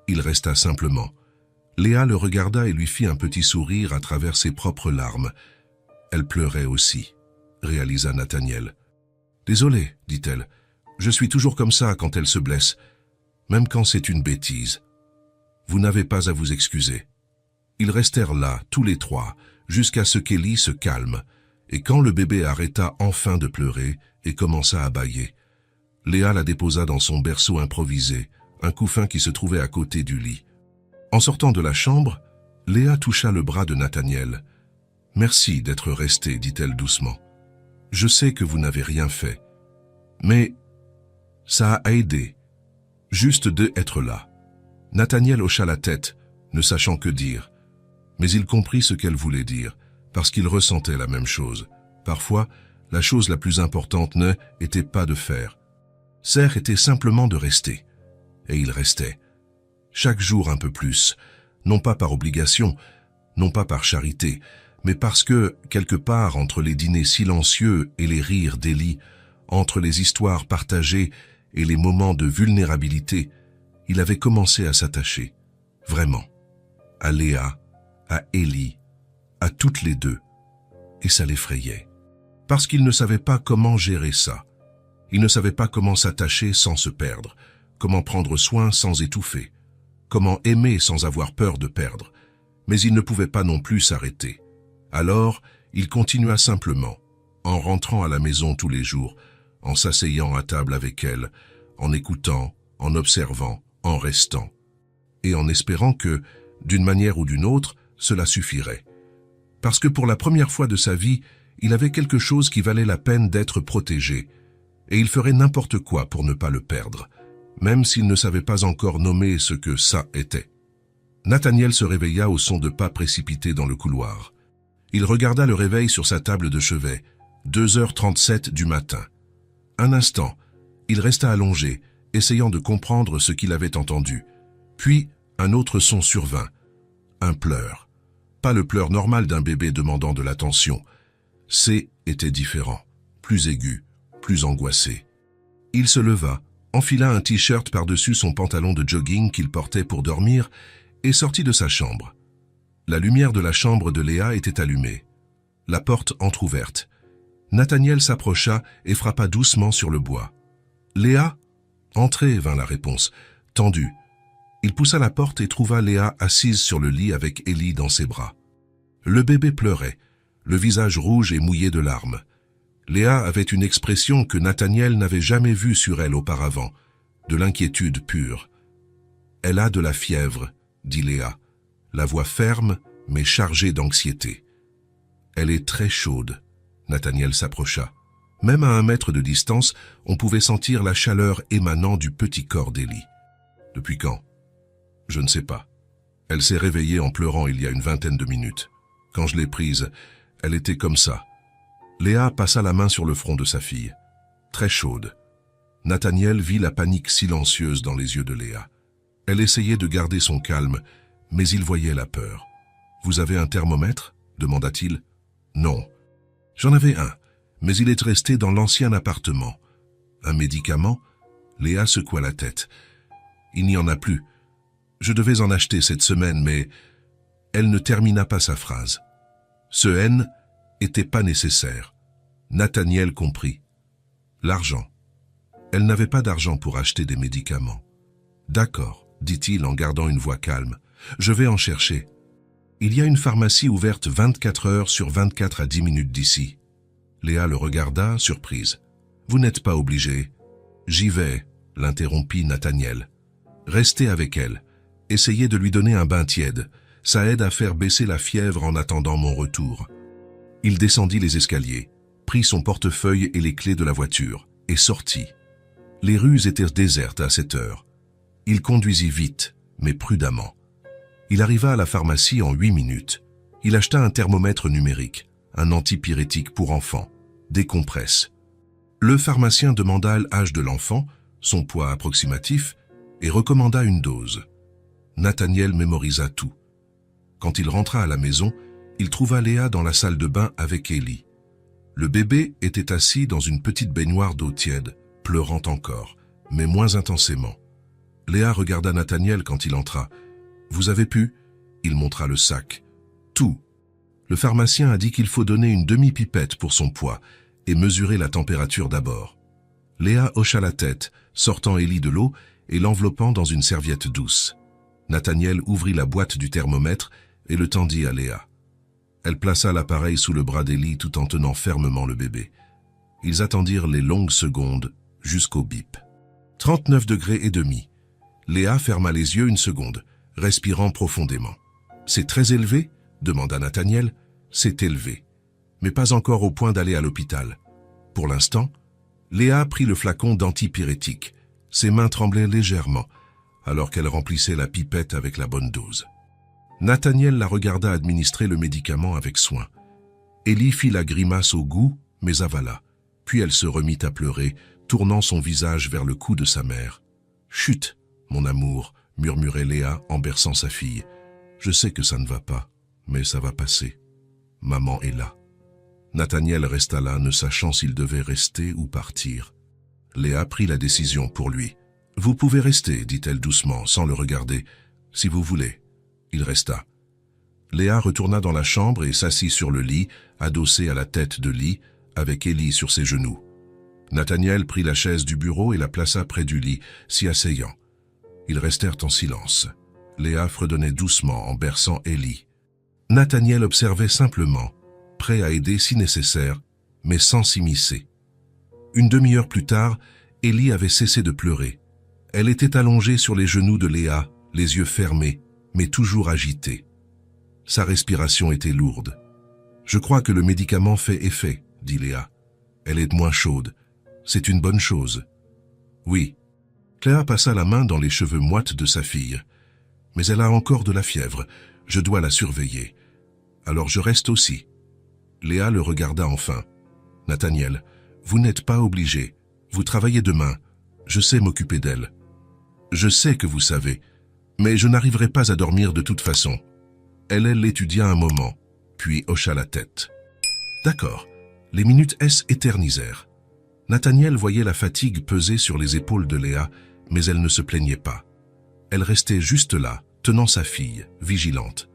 Il resta simplement. Léa le regarda et lui fit un petit sourire à travers ses propres larmes. Elle pleurait aussi, réalisa Nathaniel. « Désolé, dit-elle. Je suis toujours comme ça quand elle se blesse, même quand c'est une bêtise. Vous n'avez pas à vous excuser. » Ils restèrent là, tous les trois, jusqu'à ce qu'Ellie se calme, et quand le bébé arrêta enfin de pleurer et commença à bâiller, Léa la déposa dans son berceau improvisé, un couffin qui se trouvait à côté du lit. En sortant de la chambre, Léa toucha le bras de Nathaniel. « Merci d'être resté, dit-elle doucement. Je sais que vous n'avez rien fait, mais ça a aidé, juste d'être là. » Nathaniel hocha la tête, ne sachant que dire, mais il comprit ce qu'elle voulait dire, parce qu'il ressentait la même chose. Parfois, la chose la plus importante n'était pas de faire. Serre était simplement de rester. Et il restait. Chaque jour un peu plus, non pas par obligation, non pas par charité, mais parce que, quelque part entre les dîners silencieux et les rires d'Ellie, entre les histoires partagées et les moments de vulnérabilité, il avait commencé à s'attacher, vraiment, à Léa, à Ellie, à toutes les deux, et ça l'effrayait. Parce qu'il ne savait pas comment gérer ça. Il ne savait pas comment s'attacher sans se perdre, comment prendre soin sans étouffer, comment aimer sans avoir peur de perdre. Mais il ne pouvait pas non plus s'arrêter. Alors, il continua simplement, en rentrant à la maison tous les jours, en s'asseyant à table avec elle, en écoutant, en observant, en restant, et en espérant que, d'une manière ou d'une autre, cela suffirait. Parce que pour la première fois de sa vie, il avait quelque chose qui valait la peine d'être protégé, et il ferait n'importe quoi pour ne pas le perdre, même s'il ne savait pas encore nommer ce que ça était. Nathaniel se réveilla au son de pas précipités dans le couloir. Il regarda le réveil sur sa table de chevet, 2h37 du matin. Un instant, il resta allongé, essayant de comprendre ce qu'il avait entendu. Puis, un autre son survint. Un pleur. Pas le pleur normal d'un bébé demandant de l'attention. C était différent, plus aigu, plus angoissé. Il se leva, enfila un t-shirt par-dessus son pantalon de jogging qu'il portait pour dormir et sortit de sa chambre. La lumière de la chambre de Léa était allumée. La porte entr'ouverte. Nathaniel s'approcha et frappa doucement sur le bois. « Léa ?» ?»« Entrez » vint la réponse, tendue. Il poussa la porte et trouva Léa assise sur le lit avec Ellie dans ses bras. Le bébé pleurait, le visage rouge et mouillé de larmes. Léa avait une expression que Nathaniel n'avait jamais vue sur elle auparavant, de l'inquiétude pure. « Elle a de la fièvre », dit Léa, la voix ferme mais chargée d'anxiété. « Elle est très chaude. » Nathaniel s'approcha. Même à 1 mètre de distance, on pouvait sentir la chaleur émanant du petit corps d'Ellie. « Depuis quand ?»« Je ne sais pas. Elle s'est réveillée en pleurant il y a une 20aine de minutes. Quand je l'ai prise, elle était comme ça. » Léa passa la main sur le front de sa fille. Très chaude. Nathaniel vit la panique silencieuse dans les yeux de Léa. Elle essayait de garder son calme, mais il voyait la peur. « Vous avez un thermomètre ?» demanda-t-il. « Non. J'en avais un, mais il est resté dans l'ancien appartement. »« Un médicament ?» Léa secoua la tête. « Il n'y en a plus. Je devais en acheter cette semaine, mais... » Elle ne termina pas sa phrase. Ce « N » était pas nécessaire. Nathaniel comprit. L'argent. Elle n'avait pas d'argent pour acheter des médicaments. « D'accord, » dit-il en gardant une voix calme. « Je vais en chercher. Il y a une pharmacie ouverte 24 heures sur 24 à 10 minutes d'ici. » Léa le regarda, surprise. « Vous n'êtes pas obligé. »« J'y vais, » l'interrompit Nathaniel. « Restez avec elle. Essayez de lui donner un bain tiède. Ça aide à faire baisser la fièvre en attendant mon retour. » Il descendit les escaliers, prit son portefeuille et les clés de la voiture, et sortit. Les rues étaient désertes à cette heure. Il conduisit vite, mais prudemment. Il arriva à la pharmacie en 8 minutes. Il acheta un thermomètre numérique, un antipyrétique pour enfants, des compresses. Le pharmacien demanda l'âge de l'enfant, son poids approximatif, et recommanda une dose. Nathaniel mémorisa tout. Quand il rentra à la maison, il trouva Léa dans la salle de bain avec Ellie. Le bébé était assis dans une petite baignoire d'eau tiède, pleurant encore, mais moins intensément. Léa regarda Nathaniel quand il entra. « Vous avez pu ?» Il montra le sac. « Tout. Le pharmacien a dit qu'il faut donner une demi-pipette pour son poids et mesurer la température d'abord. » Léa hocha la tête, sortant Ellie de l'eau et l'enveloppant dans une serviette douce. Nathaniel ouvrit la boîte du thermomètre et le tendit à Léa. Elle plaça l'appareil sous le bras d'Ellie tout en tenant fermement le bébé. Ils attendirent les longues secondes jusqu'au bip. 39 degrés et demi. Léa ferma les yeux une seconde, respirant profondément. « C'est très élevé ?» demanda Nathaniel. « C'est élevé, mais pas encore au point d'aller à l'hôpital. » Pour l'instant, Léa prit le flacon d'antipyrétique. Ses mains tremblaient légèrement, alors qu'elle remplissait la pipette avec la bonne dose. Nathaniel la regarda administrer le médicament avec soin. Élie fit la grimace au goût, mais avala. Puis elle se remit à pleurer, tournant son visage vers le cou de sa mère. « Chut, mon amour !» murmurait Léa en berçant sa fille. « Je sais que ça ne va pas, mais ça va passer. Maman est là. » Nathaniel resta là, ne sachant s'il devait rester ou partir. Léa prit la décision pour lui. « Vous pouvez rester, dit-elle doucement, sans le regarder, si vous voulez. » Il resta. Léa retourna dans la chambre et s'assit sur le lit, adossée à la tête de lit, avec Élie sur ses genoux. Nathaniel prit la chaise du bureau et la plaça près du lit, s'y asseyant. Ils restèrent en silence. Léa fredonnait doucement en berçant Élie. Nathaniel observait simplement, prêt à aider si nécessaire, mais sans s'immiscer. Une demi-heure plus tard, Élie avait cessé de pleurer. Elle était allongée sur les genoux de Léa, les yeux fermés, mais toujours agitée. Sa respiration était lourde. « Je crois que le médicament fait effet, » dit Léa. « Elle est moins chaude. C'est une bonne chose. »« Oui. » Léa passa la main dans les cheveux moites de sa fille. « Mais elle a encore de la fièvre. Je dois la surveiller. Alors je reste aussi. » Léa le regarda enfin. « Nathaniel, vous n'êtes pas obligé. Vous travaillez demain. Je sais m'occuper d'elle. Je sais que vous savez, mais je n'arriverai pas à dormir de toute façon. » Elle l'étudia un moment, puis hocha la tête. D'accord. Les minutes éternisèrent. Nathaniel voyait la fatigue peser sur les épaules de Léa, mais elle ne se plaignait pas. Elle restait juste là, tenant sa fille, vigilante.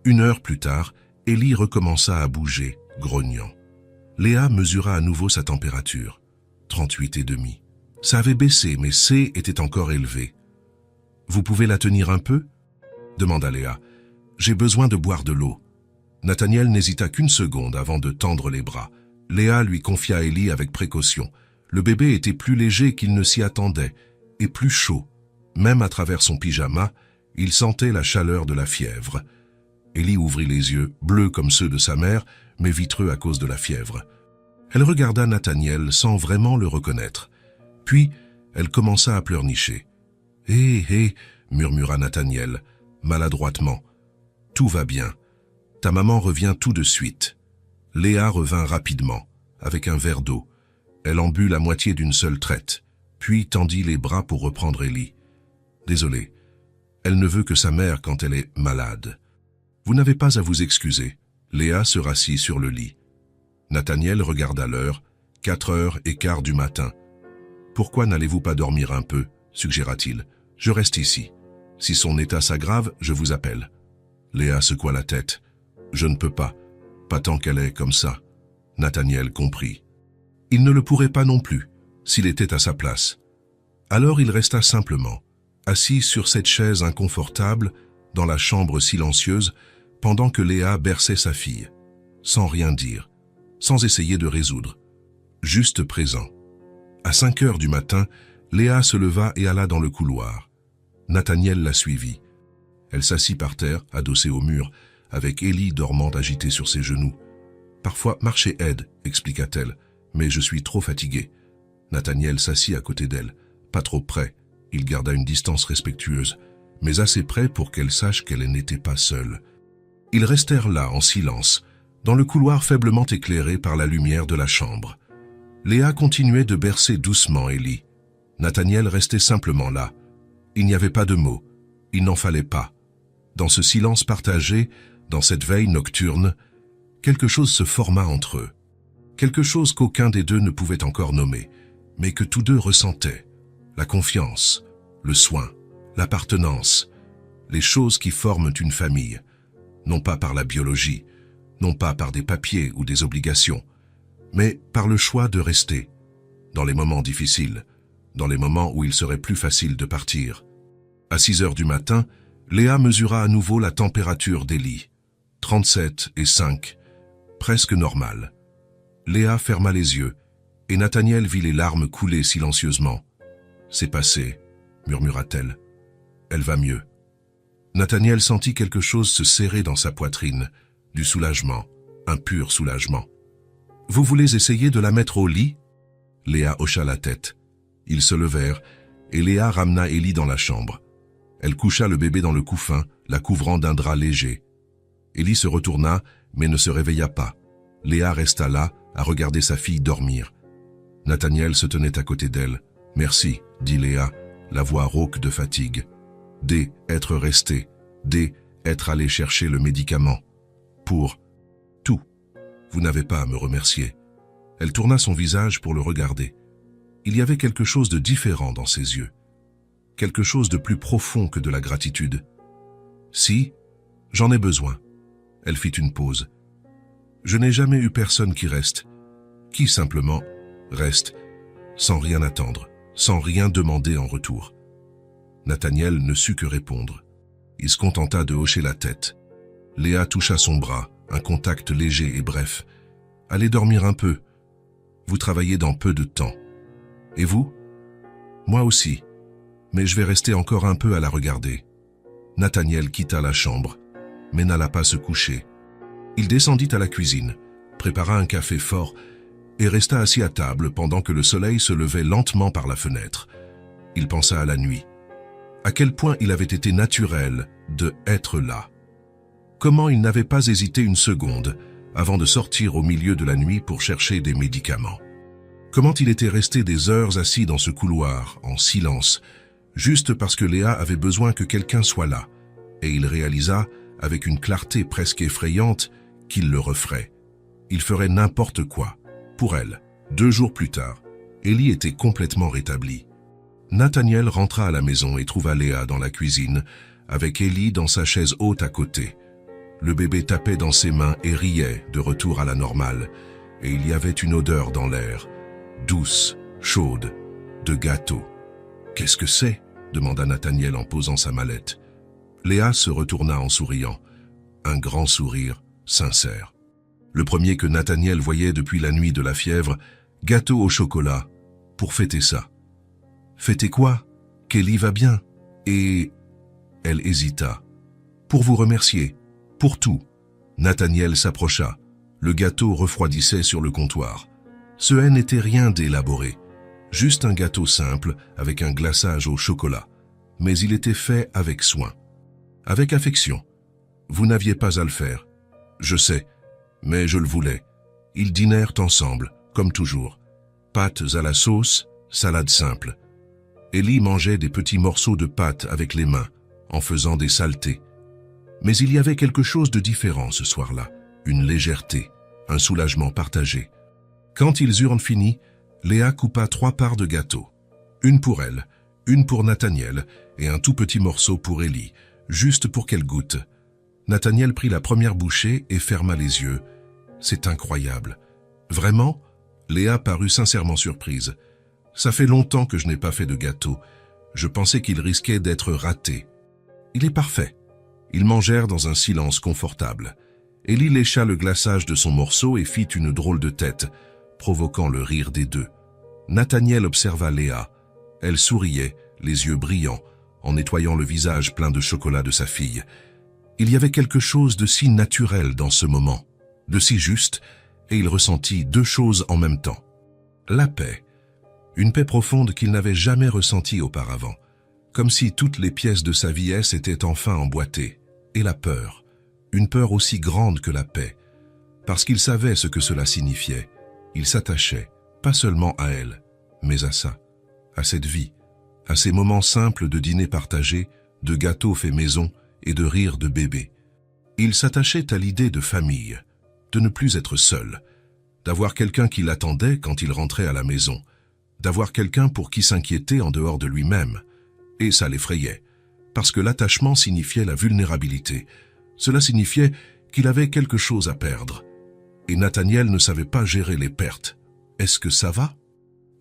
1 heure plus tard, Élie recommença à bouger, grognant. Léa mesura à nouveau sa température. 38,5. Ça avait baissé, mais C était encore élevé. « Vous pouvez la tenir un peu ?» demanda Léa. « J'ai besoin de boire de l'eau. » Nathaniel n'hésita qu'une seconde avant de tendre les bras. Léa lui confia Élie avec précaution. Le bébé était plus léger qu'il ne s'y attendait, et plus chaud. Même à travers son pyjama, il sentait la chaleur de la fièvre. Élie ouvrit les yeux, bleus comme ceux de sa mère, mais vitreux à cause de la fièvre. Elle regarda Nathaniel sans vraiment le reconnaître. Puis, elle commença à pleurnicher. « Hé, hé !» murmura Nathaniel, maladroitement. « Tout va bien. Ta maman revient tout de suite. » Léa revint rapidement, avec un verre d'eau. Elle en but la moitié d'une seule traite, puis tendit les bras pour reprendre Élie. « Désolé, elle ne veut que sa mère quand elle est malade. Vous n'avez pas à vous excuser. » Léa se rassit sur le lit. Nathaniel regarda l'heure, 4h15 du matin. « Pourquoi n'allez-vous pas dormir un peu ?» suggéra-t-il. « Je reste ici. Si son état s'aggrave, je vous appelle. » Léa secoua la tête. « Je ne peux pas. Pas tant qu'elle est comme ça. » Nathaniel comprit. Il ne le pourrait pas non plus, s'il était à sa place. Alors il resta simplement, assis sur cette chaise inconfortable, dans la chambre silencieuse, pendant que Léa berçait sa fille, sans rien dire, sans essayer de résoudre, juste présent. À 5h du matin, Léa se leva et alla dans le couloir. Nathaniel la suivit. Elle s'assit par terre, adossée au mur, avec Élie dormant agitée sur ses genoux. « Parfois, marcher aide, » expliqua-t-elle, « mais je suis trop fatiguée. » Nathaniel s'assit à côté d'elle, pas trop près. Il garda une distance respectueuse, mais assez près pour qu'elle sache qu'elle n'était pas seule. Ils restèrent là, en silence, dans le couloir faiblement éclairé par la lumière de la chambre. Léa continuait de bercer doucement Élie. Nathaniel restait simplement là. Il n'y avait pas de mots. Il n'en fallait pas. Dans ce silence partagé, dans cette veille nocturne, quelque chose se forma entre eux. Quelque chose qu'aucun des deux ne pouvait encore nommer, mais que tous deux ressentaient. La confiance, le soin, l'appartenance, les choses qui forment une famille, non pas par la biologie, non pas par des papiers ou des obligations, mais par le choix de rester, dans les moments difficiles, dans les moments où il serait plus facile de partir. À 6h du matin, Léa mesura à nouveau la température d'Élie, 37,5, presque normale. Léa ferma les yeux, et Nathaniel vit les larmes couler silencieusement. « C'est passé », murmura-t-elle. « Elle va mieux. » Nathaniel sentit quelque chose se serrer dans sa poitrine, du soulagement, un pur soulagement. « Vous voulez essayer de la mettre au lit ?» Léa hocha la tête. Ils se levèrent, et Léa ramena Élie dans la chambre. Elle coucha le bébé dans le couffin, la couvrant d'un drap léger. Élie se retourna, mais ne se réveilla pas. Léa resta là, à regarder sa fille dormir. Nathaniel se tenait à côté d'elle. « Merci, » dit Léa, la voix rauque de fatigue. « D, être resté. D, être allé chercher le médicament. Pour tout. Vous n'avez pas à me remercier. » Elle tourna son visage pour le regarder. Il y avait quelque chose de différent dans ses yeux. Quelque chose de plus profond que de la gratitude. « Si, j'en ai besoin. » Elle fit une pause. « Je n'ai jamais eu personne qui reste. Qui simplement reste, sans rien attendre, sans rien demander en retour. » Nathaniel ne sut que répondre. Il se contenta de hocher la tête. Léa toucha son bras, un contact léger et bref. « Allez dormir un peu. Vous travaillez dans peu de temps. Et vous ? » ?»« Moi aussi. Mais je vais rester encore un peu à la regarder. » Nathaniel quitta la chambre, mais n'alla pas se coucher. Il descendit à la cuisine, prépara un café fort et resta assis à table pendant que le soleil se levait lentement par la fenêtre. Il pensa à la nuit. À quel point il avait été naturel de être là. Comment il n'avait pas hésité une seconde avant de sortir au milieu de la nuit pour chercher des médicaments. Comment il était resté des heures assis dans ce couloir, en silence, juste parce que Léa avait besoin que quelqu'un soit là, et il réalisa, avec une clarté presque effrayante, qu'il le referait. Il ferait n'importe quoi. Pour elle, 2 jours plus tard, Ellie était complètement rétablie. Nathaniel rentra à la maison et trouva Léa dans la cuisine, avec Ellie dans sa chaise haute à côté. Le bébé tapait dans ses mains et riait, de retour à la normale, et il y avait une odeur dans l'air, douce, chaude, de gâteau. « Qu'est-ce que c'est ?» demanda Nathaniel en posant sa mallette. Léa se retourna en souriant, un grand sourire sincère. Le premier que Nathaniel voyait depuis la nuit de la fièvre, gâteau au chocolat, pour fêter ça. « Fêter quoi ? Kelly va bien. Et... » Elle hésita. « Pour vous remercier. Pour tout. » Nathaniel s'approcha. Le gâteau refroidissait sur le comptoir. Ce n'était rien d'élaboré. Juste un gâteau simple avec un glaçage au chocolat. Mais il était fait avec soin. Avec affection. Vous n'aviez pas à le faire. Je sais, mais je le voulais. Ils dînèrent ensemble, comme toujours. Pâtes à la sauce, salade simple. Ellie mangeait des petits morceaux de pâte avec les mains, en faisant des saletés. Mais il y avait quelque chose de différent ce soir-là, une légèreté, un soulagement partagé. Quand ils eurent fini, Léa coupa 3 parts de gâteau. Une pour elle, une pour Nathaniel et un tout petit morceau pour Ellie, juste pour qu'elle goûte. Nathaniel prit la première bouchée et ferma les yeux. C'est incroyable. Vraiment ? Léa parut sincèrement surprise. Ça fait longtemps que je n'ai pas fait de gâteau. Je pensais qu'il risquait d'être raté. Il est parfait. Ils mangèrent dans un silence confortable. Ellie lécha le glaçage de son morceau et fit une drôle de tête, provoquant le rire des deux. Nathaniel observa Léa. Elle souriait, les yeux brillants, en nettoyant le visage plein de chocolat de sa fille. Il y avait quelque chose de si naturel dans ce moment, de si juste, et il ressentit 2 choses en même temps. La paix, une paix profonde qu'il n'avait jamais ressentie auparavant, comme si toutes les pièces de sa vie étaient enfin emboîtées, et la peur, une peur aussi grande que la paix, parce qu'il savait ce que cela signifiait. Il s'attachait, pas seulement à elle, mais à ça, à cette vie, à ces moments simples de dîner partagé, de gâteaux faits maison et de rires de bébé. Il s'attachait à l'idée de famille, de ne plus être seul, d'avoir quelqu'un qui l'attendait quand il rentrait à la maison, d'avoir quelqu'un pour qui s'inquiéter en dehors de lui-même. Et ça l'effrayait, parce que l'attachement signifiait la vulnérabilité. Cela signifiait qu'il avait quelque chose à perdre. Et Nathaniel ne savait pas gérer les pertes. « Est-ce que ça va ?»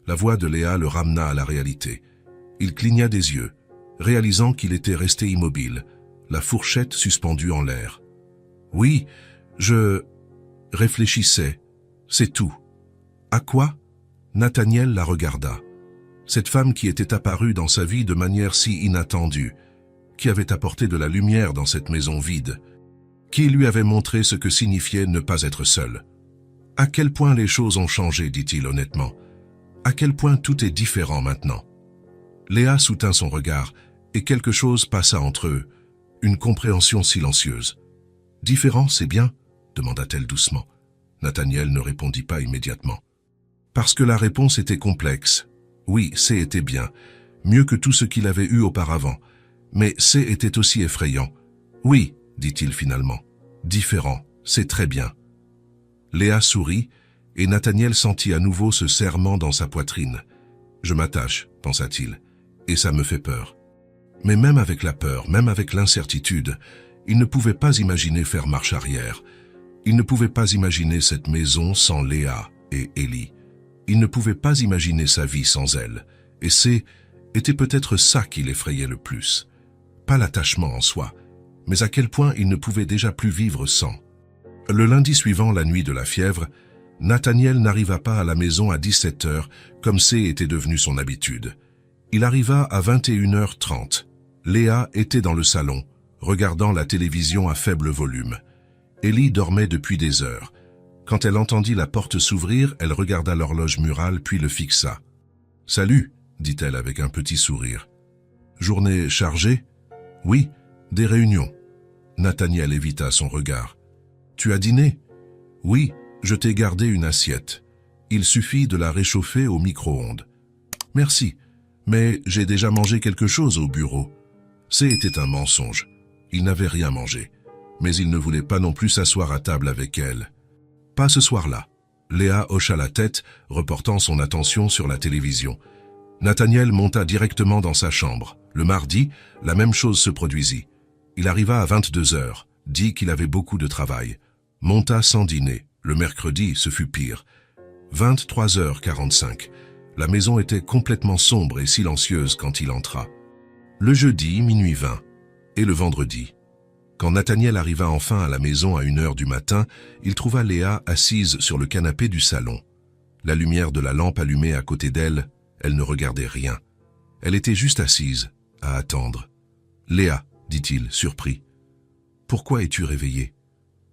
La voix de Léa le ramena à la réalité. Il cligna des yeux, réalisant qu'il était resté immobile, la fourchette suspendue en l'air. « Oui, je réfléchissais, c'est tout. » « À quoi ?» Nathaniel la regarda. Cette femme qui était apparue dans sa vie de manière si inattendue, qui avait apporté de la lumière dans cette maison vide, qui lui avait montré ce que signifiait ne pas être seul. « À quel point les choses ont changé, dit-il honnêtement. À quel point tout est différent maintenant. » Léa soutint son regard et quelque chose passa entre eux, une compréhension silencieuse. « Différent, c'est bien ?» demanda-t-elle doucement. Nathaniel ne répondit pas immédiatement. Parce que la réponse était complexe. Oui, C était bien, mieux que tout ce qu'il avait eu auparavant. Mais C était aussi effrayant. Oui, dit-il finalement. Différent, c'est très bien. Léa sourit, et Nathaniel sentit à nouveau ce serrement dans sa poitrine. Je m'attache, pensa-t-il, et ça me fait peur. Mais même avec la peur, même avec l'incertitude, il ne pouvait pas imaginer faire marche arrière. Il ne pouvait pas imaginer cette maison sans Léa et Ellie. Il ne pouvait pas imaginer sa vie sans elle. Et était peut-être ça qui l'effrayait le plus. Pas l'attachement en soi, mais à quel point il ne pouvait déjà plus vivre sans. Le lundi suivant la nuit de la fièvre, Nathaniel n'arriva pas à la maison à 17h comme était devenu son habitude. Il arriva à 21h30. Léa était dans le salon, regardant la télévision à faible volume. Ellie dormait depuis des heures. Quand elle entendit la porte s'ouvrir, elle regarda l'horloge murale puis le fixa. « Salut », dit-elle avec un petit sourire. « Journée chargée ?»« Oui, des réunions. » Nathaniel évita son regard. « Tu as dîné ?»« Oui, je t'ai gardé une assiette. Il suffit de la réchauffer au micro-ondes. »« Merci, mais j'ai déjà mangé quelque chose au bureau. » C'était un mensonge. Il n'avait rien mangé, mais il ne voulait pas non plus s'asseoir à table avec elle. Pas ce soir-là. Léa hocha la tête, reportant son attention sur la télévision. Nathaniel monta directement dans sa chambre. Le mardi, la même chose se produisit. Il arriva à 22h, dit qu'il avait beaucoup de travail. Monta sans dîner. Le mercredi, ce fut pire. 23h45. La maison était complètement sombre et silencieuse quand il entra. Le jeudi, minuit 20. Et le vendredi. Quand Nathaniel arriva enfin à la maison à 1h du matin, il trouva Léa assise sur le canapé du salon. La lumière de la lampe allumée à côté d'elle, elle ne regardait rien. Elle était juste assise, à attendre. « Léa, » dit-il, surpris. « Pourquoi es-tu réveillée ?»«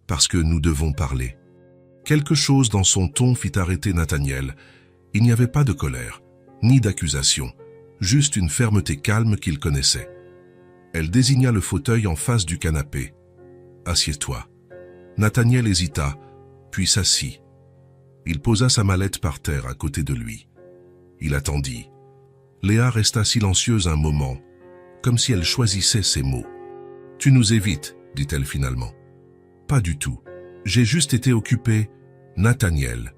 Parce que nous devons parler. » Quelque chose dans son ton fit arrêter Nathaniel. Il n'y avait pas de colère, ni d'accusation, juste une fermeté calme qu'il connaissait. Elle désigna le fauteuil en face du canapé. « Assieds-toi. » Nathaniel hésita, puis s'assit. Il posa sa mallette par terre à côté de lui. Il attendit. Léa resta silencieuse un moment, comme si elle choisissait ses mots. « Tu nous évites, » dit-elle finalement. « Pas du tout. J'ai juste été occupée. » « Nathaniel. »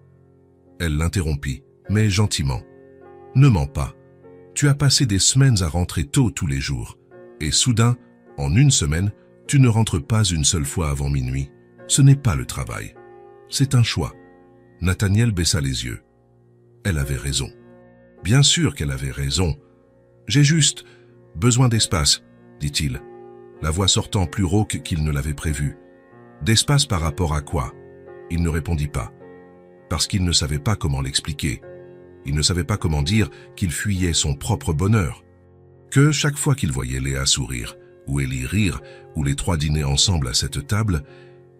Elle l'interrompit, mais gentiment. « Ne mens pas. Tu as passé des semaines à rentrer tôt tous les jours. Et soudain, en une semaine, tu ne rentres pas une seule fois avant minuit. Ce n'est pas le travail. C'est un choix. » Nathaniel baissa les yeux. Elle avait raison. Bien sûr qu'elle avait raison. « J'ai juste besoin d'espace, » dit-il, la voix sortant plus rauque qu'il ne l'avait prévu. « D'espace par rapport à quoi ?» Il ne répondit pas, parce qu'il ne savait pas comment l'expliquer. Il ne savait pas comment dire qu'il fuyait son propre bonheur. Que chaque fois qu'il voyait Léa sourire, ou Ellie rire, ou les trois dîner ensemble à cette table,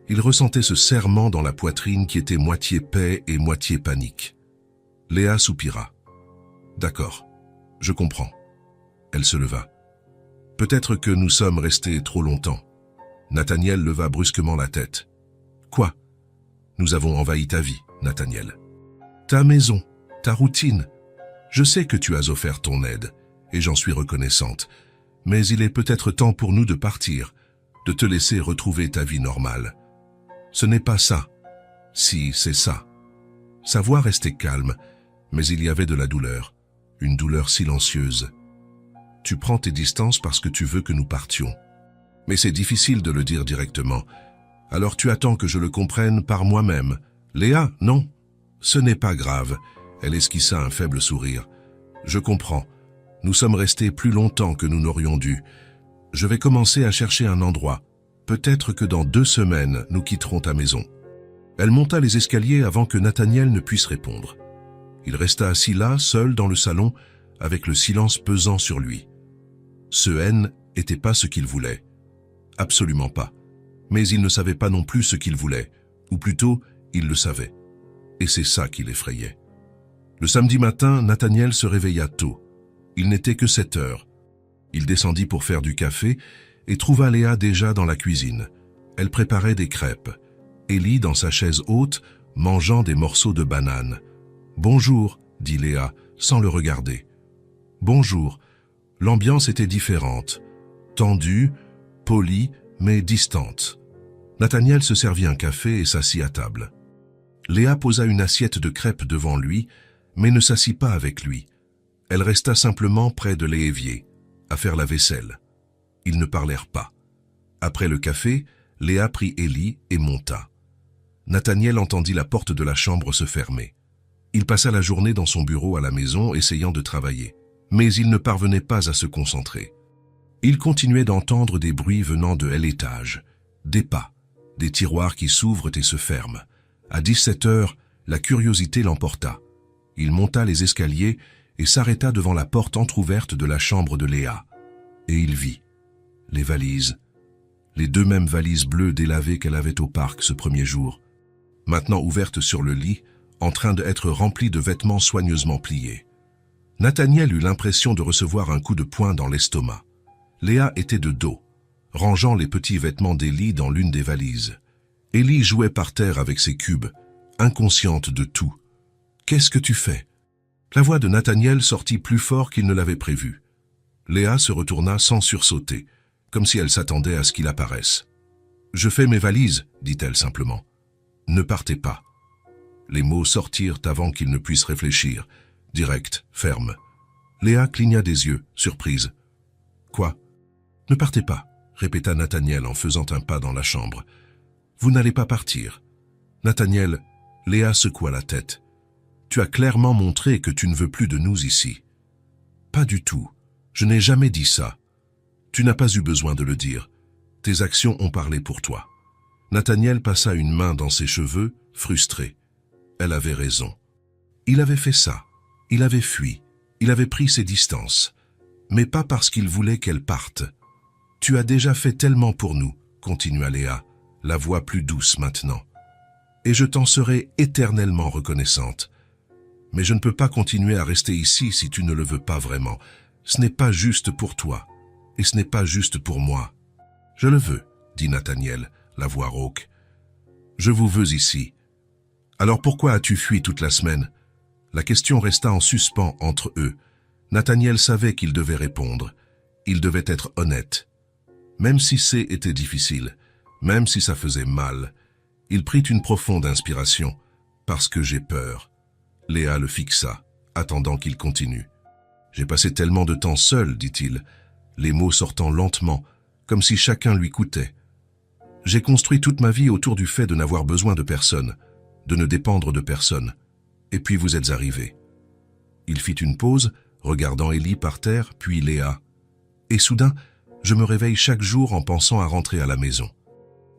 il ressentait ce serrement dans la poitrine qui était moitié paix et moitié panique. Léa soupira. « D'accord, je comprends. » Elle se leva. « Peut-être que nous sommes restés trop longtemps. » Nathaniel leva brusquement la tête. « Quoi ? » « Nous avons envahi ta vie, Nathaniel. Ta maison, ta routine. Je sais que tu as offert ton aide, et j'en suis reconnaissante. Mais il est peut-être temps pour nous de partir, de te laisser retrouver ta vie normale. Ce n'est pas ça. Si, c'est ça. » Sa voix restait calme, mais il y avait de la douleur, une douleur silencieuse. « Tu prends tes distances parce que tu veux que nous partions. Mais c'est difficile de le dire directement. Alors tu attends que je le comprenne par moi-même. Léa, non. Ce n'est pas grave. » Elle esquissa un faible sourire. « Je comprends. Nous sommes restés plus longtemps que nous n'aurions dû. Je vais commencer à chercher un endroit. Peut-être que dans 2 semaines, nous quitterons ta maison. » Elle monta les escaliers avant que Nathaniel ne puisse répondre. Il resta assis là, seul dans le salon, avec le silence pesant sur lui. Ce N n'était pas ce qu'il voulait. Absolument pas. Mais il ne savait pas non plus ce qu'il voulait, ou plutôt, il le savait. Et c'est ça qui l'effrayait. Le samedi matin, Nathaniel se réveilla tôt. Il n'était que 7h. Il descendit pour faire du café et trouva Léa déjà dans la cuisine. Elle préparait des crêpes. Ellie, dans sa chaise haute, mangeant des morceaux de banane. « Bonjour, dit Léa, sans le regarder. « Bonjour. » L'ambiance était différente, tendue, polie, mais distante. Nathaniel se servit un café et s'assit à table. Léa posa une assiette de crêpes devant lui, mais ne s'assit pas avec lui. Elle resta simplement près de l'évier, à faire la vaisselle. Ils ne parlèrent pas. Après le café, Léa prit Élie et monta. Nathaniel entendit la porte de la chambre se fermer. Il passa la journée dans son bureau à la maison, essayant de travailler. Mais il ne parvenait pas à se concentrer. Il continuait d'entendre des bruits venant de l'étage, des pas, des tiroirs qui s'ouvrent et se ferment. À 17 heures, la curiosité l'emporta. Il monta les escaliers et s'arrêta devant la porte entr'ouverte de la chambre de Léa. Et il vit les valises, les deux mêmes valises bleues délavées qu'elle avait au parc ce premier jour, maintenant ouvertes sur le lit, en train d'être remplies de vêtements soigneusement pliés. Nathaniel eut l'impression de recevoir un coup de poing dans l'estomac. Léa était de dos, rangeant les petits vêtements d'Élie dans l'une des valises. Élie jouait par terre avec ses cubes, inconsciente de tout. « Qu'est-ce que tu fais ?» La voix de Nathaniel sortit plus fort qu'il ne l'avait prévu. Léa se retourna sans sursauter, comme si elle s'attendait à ce qu'il apparaisse. « Je fais mes valises, dit-elle simplement. Ne partez pas. » Les mots sortirent avant qu'il ne puisse réfléchir. Direct, ferme. Léa cligna des yeux, surprise. « Quoi ? Ne partez pas, répéta Nathaniel en faisant un pas dans la chambre. Vous n'allez pas partir. Nathaniel, Léa secoua la tête. Tu as clairement montré que tu ne veux plus de nous ici. Pas du tout. Je n'ai jamais dit ça. Tu n'as pas eu besoin de le dire. Tes actions ont parlé pour toi. Nathaniel passa une main dans ses cheveux, frustré. Elle avait raison. Il avait fait ça. Il avait fui. Il avait pris ses distances. Mais pas parce qu'il voulait qu'elle parte. Tu as déjà fait tellement pour nous, continua Léa, la voix plus douce maintenant. Et je t'en serai éternellement reconnaissante. Mais je ne peux pas continuer à rester ici si tu ne le veux pas vraiment. Ce n'est pas juste pour toi. Et ce n'est pas juste pour moi. Je le veux, dit Nathaniel, la voix rauque. Je vous veux ici. Alors pourquoi as-tu fui toute la semaine? La question resta en suspens entre eux. Nathaniel savait qu'il devait répondre. Il devait être honnête. Même si était difficile, même si ça faisait mal, il prit une profonde inspiration. Parce que j'ai peur. Léa le fixa, attendant qu'il continue. J'ai passé tellement de temps seul, dit-il, les mots sortant lentement, comme si chacun lui coûtait. J'ai construit toute ma vie autour du fait de n'avoir besoin de personne, de ne dépendre de personne. Et puis vous êtes arrivés. Il fit une pause, regardant Élie par terre, puis Léa. Et soudain, je me réveille chaque jour en pensant à rentrer à la maison.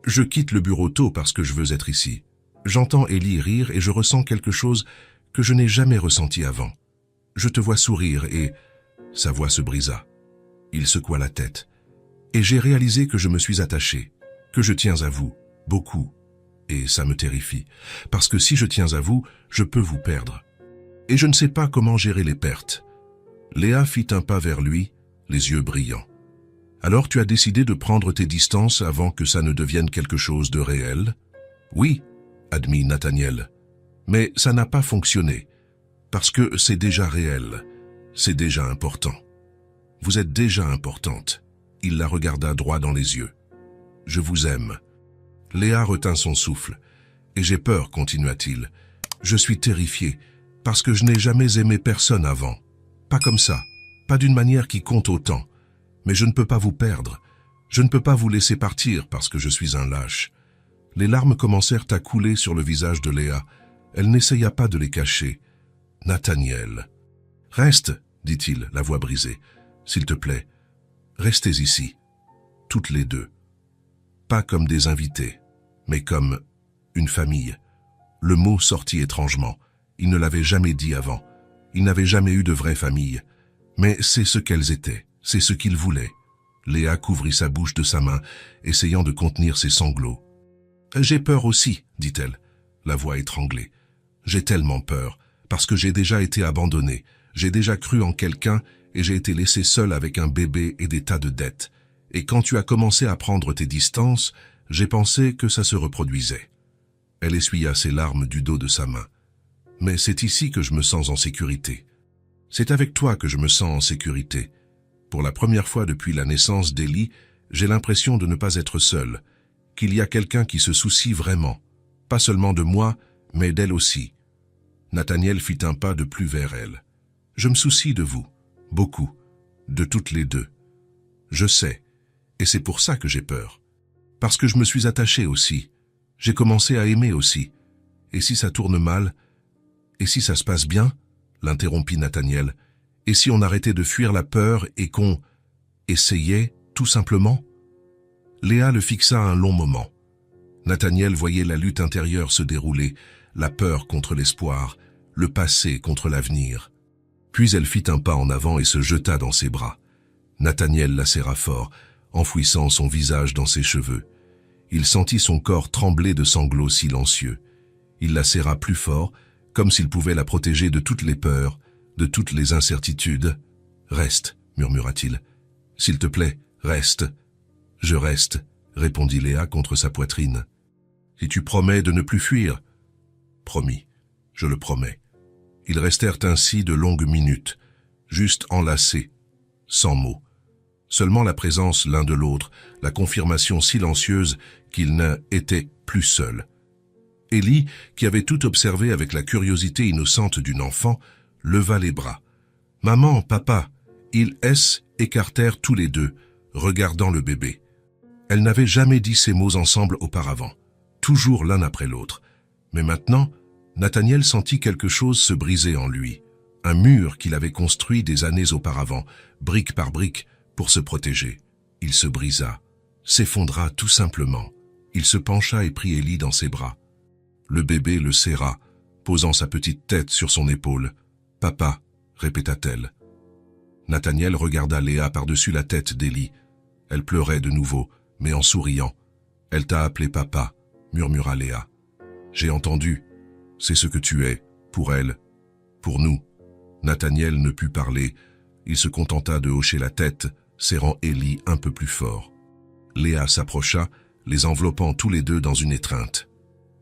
Je quitte le bureau tôt parce que je veux être ici. J'entends Élie rire et je ressens quelque chose que je n'ai jamais ressenti avant. Je te vois sourire et... Sa voix se brisa. Il secoua la tête. Et j'ai réalisé que je me suis attaché, que je tiens à vous, beaucoup. Et ça me terrifie, parce que si je tiens à vous, je peux vous perdre. Et je ne sais pas comment gérer les pertes. Léa fit un pas vers lui, les yeux brillants. Alors tu as décidé de prendre tes distances avant que ça ne devienne quelque chose de réel? Oui, admit Nathaniel. Mais ça n'a pas fonctionné, parce que c'est déjà réel, c'est déjà important. Vous êtes déjà importante. Il la regarda droit dans les yeux. Je vous aime. Léa retint son souffle. Et j'ai peur, continua-t-il. Je suis terrifié, parce que je n'ai jamais aimé personne avant. Pas comme ça, pas d'une manière qui compte autant. Mais je ne peux pas vous perdre. Je ne peux pas vous laisser partir parce que je suis un lâche. Les larmes commencèrent à couler sur le visage de Léa. Elle n'essaya pas de les cacher. Nathaniel. Reste, dit-il, la voix brisée. S'il te plaît, restez ici, toutes les deux. Pas comme des invités, mais comme une famille. Le mot sortit étrangement. Il ne l'avait jamais dit avant. Il n'avait jamais eu de vraie famille. Mais c'est ce qu'elles étaient, c'est ce qu'il voulait. Léa couvrit sa bouche de sa main, essayant de contenir ses sanglots. « J'ai peur aussi, dit-elle, la voix étranglée. J'ai tellement peur, parce que j'ai déjà été abandonnée. J'ai déjà cru en quelqu'un et j'ai été laissée seule avec un bébé et des tas de dettes. Et quand tu as commencé à prendre tes distances, j'ai pensé que ça se reproduisait. » Elle essuya ses larmes du dos de sa main. « Mais c'est ici que je me sens en sécurité. C'est avec toi que je me sens en sécurité. Pour la première fois depuis la naissance d'Ellie, j'ai l'impression de ne pas être seul, qu'il y a quelqu'un qui se soucie vraiment, pas seulement de moi, mais d'elle aussi. » Nathaniel fit un pas de plus vers elle. « Je me soucie de vous, beaucoup, de toutes les deux. Je sais, et c'est pour ça que j'ai peur. Parce que je me suis attaché aussi. J'ai commencé à aimer aussi. Et si ça tourne mal? Et si ça se passe bien? » l'interrompit Nathaniel. « Et si on arrêtait de fuir la peur et qu'on essayait, tout simplement ?» Léa le fixa un long moment. Nathaniel voyait la lutte intérieure se dérouler, la peur contre l'espoir, le passé contre l'avenir. Puis elle fit un pas en avant et se jeta dans ses bras. Nathaniel la serra fort, enfouissant son visage dans ses cheveux. Il sentit son corps trembler de sanglots silencieux. Il la serra plus fort, comme s'il pouvait la protéger de toutes les peurs, de toutes les incertitudes. « Reste, murmura-t-il. « S'il te plaît, reste. »« Je reste, » répondit Léa contre sa poitrine. « Si tu promets de ne plus fuir. »« Promis, je le promets. » Ils restèrent ainsi de longues minutes, juste enlacés, sans mots. Seulement la présence l'un de l'autre, la confirmation silencieuse qu'ils n'étaient plus seuls. Ellie, qui avait tout observé avec la curiosité innocente d'une enfant, leva les bras. « Maman, papa !» Ils écartèrent tous les deux, regardant le bébé. Elle n'avait jamais dit ces mots ensemble auparavant, toujours l'un après l'autre. Mais maintenant, Nathaniel sentit quelque chose se briser en lui, un mur qu'il avait construit des années auparavant, brique par brique, pour se protéger. Il se brisa, s'effondra tout simplement. Il se pencha et prit Ellie dans ses bras. Le bébé le serra, posant sa petite tête sur son épaule. « Papa », répéta-t-elle. Nathaniel regarda Léa par-dessus la tête d'Ellie. Elle pleurait de nouveau, mais en souriant. « Elle t'a appelé papa », murmura Léa. « J'ai entendu. C'est ce que tu es, pour elle, pour nous. » Nathaniel ne put parler. Il se contenta de hocher la tête, serrant Ellie un peu plus fort. Léa s'approcha, les enveloppant tous les deux dans une étreinte.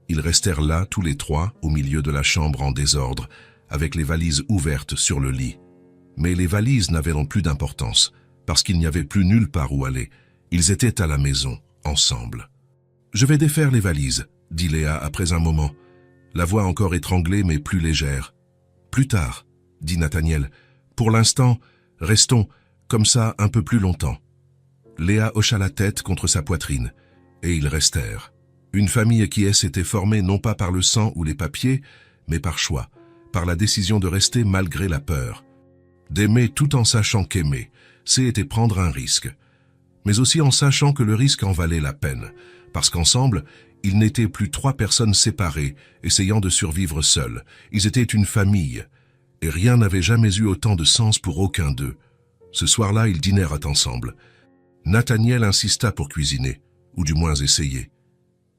Ils restèrent là, tous les trois, au milieu de la chambre en désordre, avec les valises ouvertes sur le lit. Mais les valises n'avaient donc plus d'importance, parce qu'il n'y avait plus nulle part où aller. Ils étaient à la maison, ensemble. « Je vais défaire les valises », dit Léa après un moment, la voix encore étranglée mais plus légère. « Plus tard », dit Nathaniel. « Pour l'instant, restons comme ça un peu plus longtemps. » Léa hocha la tête contre sa poitrine, et ils restèrent. Une famille qui s'était formée non pas par le sang ou les papiers, mais par choix, par la décision de rester malgré la peur. D'aimer tout en sachant qu'aimer, c'était prendre un risque. Mais aussi en sachant que le risque en valait la peine, parce qu'ensemble, ils n'étaient plus trois personnes séparées, essayant de survivre seules. Ils étaient une famille, et rien n'avait jamais eu autant de sens pour aucun d'eux. Ce soir-là, ils dînèrent ensemble. Nathaniel insista pour cuisiner, ou du moins essayer.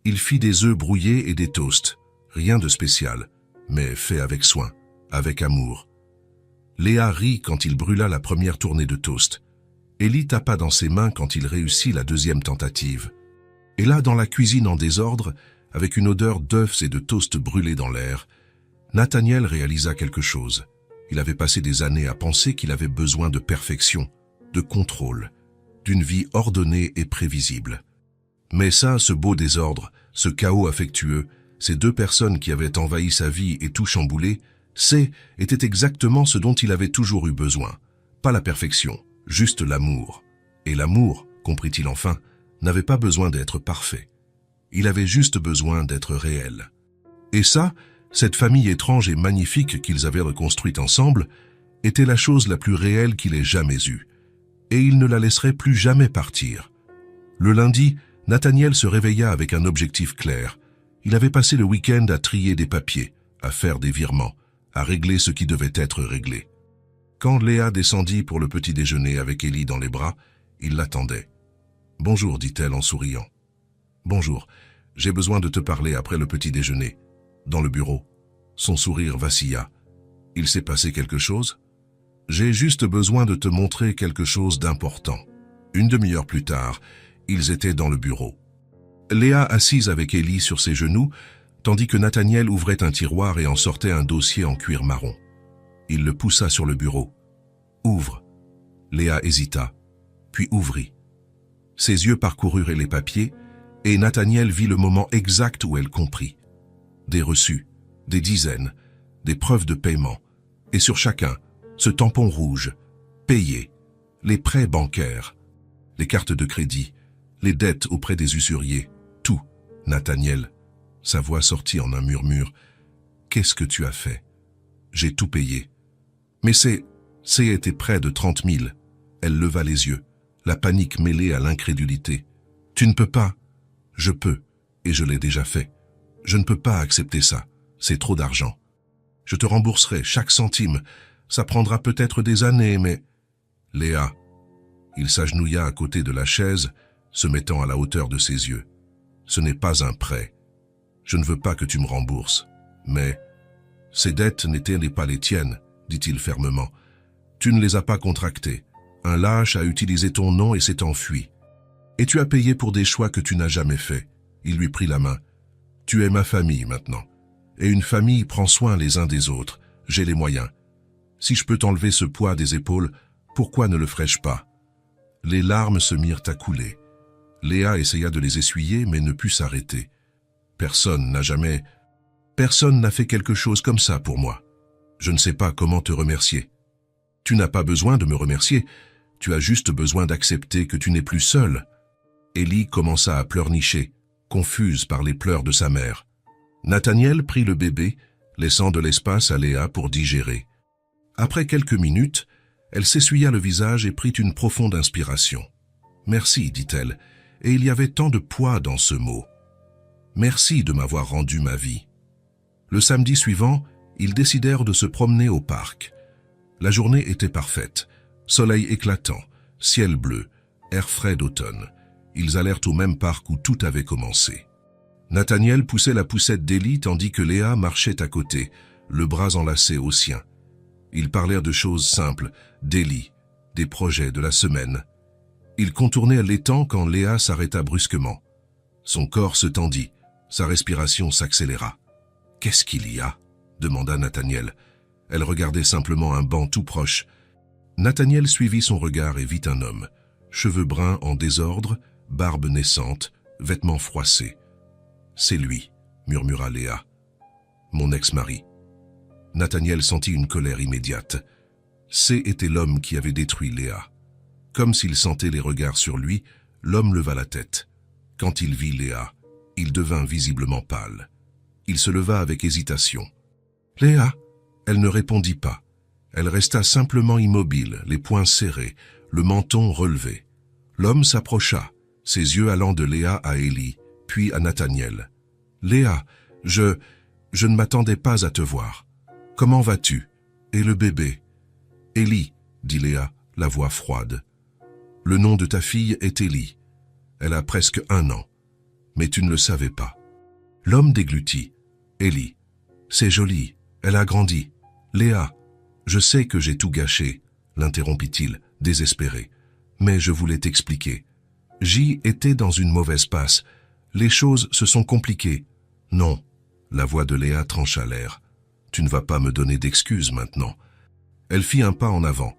Il fit des œufs brouillés et des toasts, rien de spécial, mais fait avec soin, avec amour. Léa rit quand il brûla la première tournée de toast. Ellie tapa dans ses mains quand il réussit la deuxième tentative. Et là, dans la cuisine en désordre, avec une odeur d'œufs et de toast brûlés dans l'air, Nathaniel réalisa quelque chose. Il avait passé des années à penser qu'il avait besoin de perfection, de contrôle, d'une vie ordonnée et prévisible. Mais ça, ce beau désordre, ce chaos affectueux, ces deux personnes qui avaient envahi sa vie et tout chamboulé, était exactement ce dont il avait toujours eu besoin. Pas la perfection, juste l'amour. Et l'amour, comprit-il enfin, n'avait pas besoin d'être parfait. Il avait juste besoin d'être réel. Et ça, cette famille étrange et magnifique qu'ils avaient reconstruite ensemble, était la chose la plus réelle qu'il ait jamais eue. Et il ne la laisserait plus jamais partir. Le lundi, Nathaniel se réveilla avec un objectif clair. Il avait passé le week-end à trier des papiers, à faire des virements, à régler ce qui devait être réglé. Quand Léa descendit pour le petit déjeuner avec Ellie dans les bras, il l'attendait. « Bonjour », dit-elle en souriant. « Bonjour, j'ai besoin de te parler après le petit déjeuner. » Dans le bureau, son sourire vacilla. « Il s'est passé quelque chose ? » « J'ai juste besoin de te montrer quelque chose d'important. » Une demi-heure plus tard, ils étaient dans le bureau. Léa assise avec Ellie sur ses genoux, tandis que Nathaniel ouvrait un tiroir et en sortait un dossier en cuir marron. Il le poussa sur le bureau. « Ouvre !» Léa hésita, puis ouvrit. Ses yeux parcoururent les papiers, et Nathaniel vit le moment exact où elle comprit. Des reçus, des dizaines, des preuves de paiement, et sur chacun, ce tampon rouge, payé, les prêts bancaires, les cartes de crédit, les dettes auprès des usuriers, tout. Nathaniel, sa voix sortit en un murmure. « Qu'est-ce que tu as fait ?»« J'ai tout payé. »« Mais c'est était près de 30 000. » Elle leva les yeux, la panique mêlée à l'incrédulité. « Tu ne peux pas. »« Je peux, et je l'ai déjà fait. Je ne peux pas accepter ça. C'est trop d'argent. Je te rembourserai chaque centime. Ça prendra peut-être des années, mais... » « Léa. » Il s'agenouilla à côté de la chaise, se mettant à la hauteur de ses yeux. « Ce n'est pas un prêt. Je ne veux pas que tu me rembourses. Mais ces dettes n'étaient pas les tiennes, dit-il fermement. Tu ne les as pas contractées. Un lâche a utilisé ton nom et s'est enfui. Et tu as payé pour des choix que tu n'as jamais faits. Il lui prit la main. Tu es ma famille maintenant. Et une famille prend soin les uns des autres. J'ai les moyens. Si je peux t'enlever ce poids des épaules, pourquoi ne le ferais-je pas? Les larmes se mirent à couler. Léa essaya de les essuyer, mais ne put s'arrêter. Personne n'a fait quelque chose comme ça pour moi. Je ne sais pas comment te remercier. Tu n'as pas besoin de me remercier. Tu as juste besoin d'accepter que tu n'es plus seule. Ellie commença à pleurnicher, confuse par les pleurs de sa mère. Nathaniel prit le bébé, laissant de l'espace à Léa pour digérer. Après quelques minutes, elle s'essuya le visage et prit une profonde inspiration. « Merci, dit-elle, et il y avait tant de poids dans ce mot. Merci de m'avoir rendu ma vie. » Le samedi suivant, ils décidèrent de se promener au parc. La journée était parfaite, soleil éclatant, ciel bleu, air frais d'automne. Ils allèrent au même parc où tout avait commencé. Nathaniel poussait la poussette d'Ellie tandis que Léa marchait à côté, le bras enlacé au sien. Ils parlèrent de choses simples, d'Ellie, des projets de la semaine. Ils contournaient l'étang quand Léa s'arrêta brusquement. Son corps se tendit, sa respiration s'accéléra. « Qu'est-ce qu'il y a ?» demanda Nathaniel. Elle regardait simplement un banc tout proche. Nathaniel suivit son regard et vit un homme, cheveux bruns en désordre, barbe naissante, vêtements froissés. « C'est lui, » murmura Léa. « Mon ex-mari. » Nathaniel sentit une colère immédiate. Était l'homme qui avait détruit Léa. Comme s'il sentait les regards sur lui, l'homme leva la tête. Quand il vit Léa, il devint visiblement pâle. Il se leva avec hésitation. « Léa !» Elle ne répondit pas. Elle resta simplement immobile, les poings serrés, le menton relevé. L'homme s'approcha, ses yeux allant de Léa à Ellie, puis à Nathaniel. « Léa, je ne m'attendais pas à te voir. Comment vas-tu? Et le bébé ?» « Ellie, » dit Léa, la voix froide. « Le nom de ta fille est Ellie. Elle a presque 1 an. Mais tu ne le savais pas. » L'homme déglutit. « Ellie, c'est joli, elle a grandi. Léa, je sais que j'ai tout gâché, » l'interrompit-il, désespéré. « Mais je voulais t'expliquer. J'y étais dans une mauvaise passe. Les choses se sont compliquées. » « Non. » La voix de Léa trancha l'air. « Tu ne vas pas me donner d'excuses maintenant. » Elle fit un pas en avant,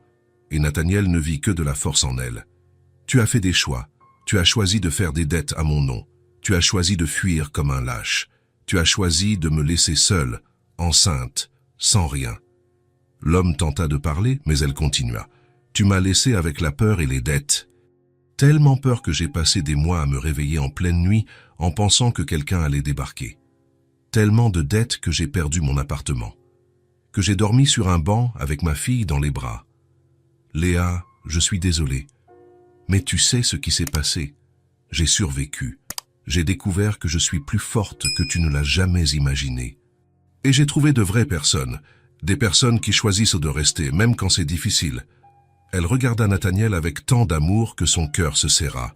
et Nathaniel ne vit que de la force en elle. « Tu as fait des choix. Tu as choisi de faire des dettes à mon nom. Tu as choisi de fuir comme un lâche. Tu as choisi de me laisser seule, enceinte, sans rien. » L'homme tenta de parler, mais elle continua. « Tu m'as laissé avec la peur et les dettes. Tellement peur que j'ai passé des mois à me réveiller en pleine nuit en pensant que quelqu'un allait débarquer. Tellement de dettes que j'ai perdu mon appartement. Que j'ai dormi sur un banc avec ma fille dans les bras. Léa, je suis désolé. Mais tu sais ce qui s'est passé. J'ai survécu. J'ai découvert que je suis plus forte que tu ne l'as jamais imaginé. Et j'ai trouvé de vraies personnes, des personnes qui choisissent de rester, même quand c'est difficile. » Elle regarda Nathaniel avec tant d'amour que son cœur se serra.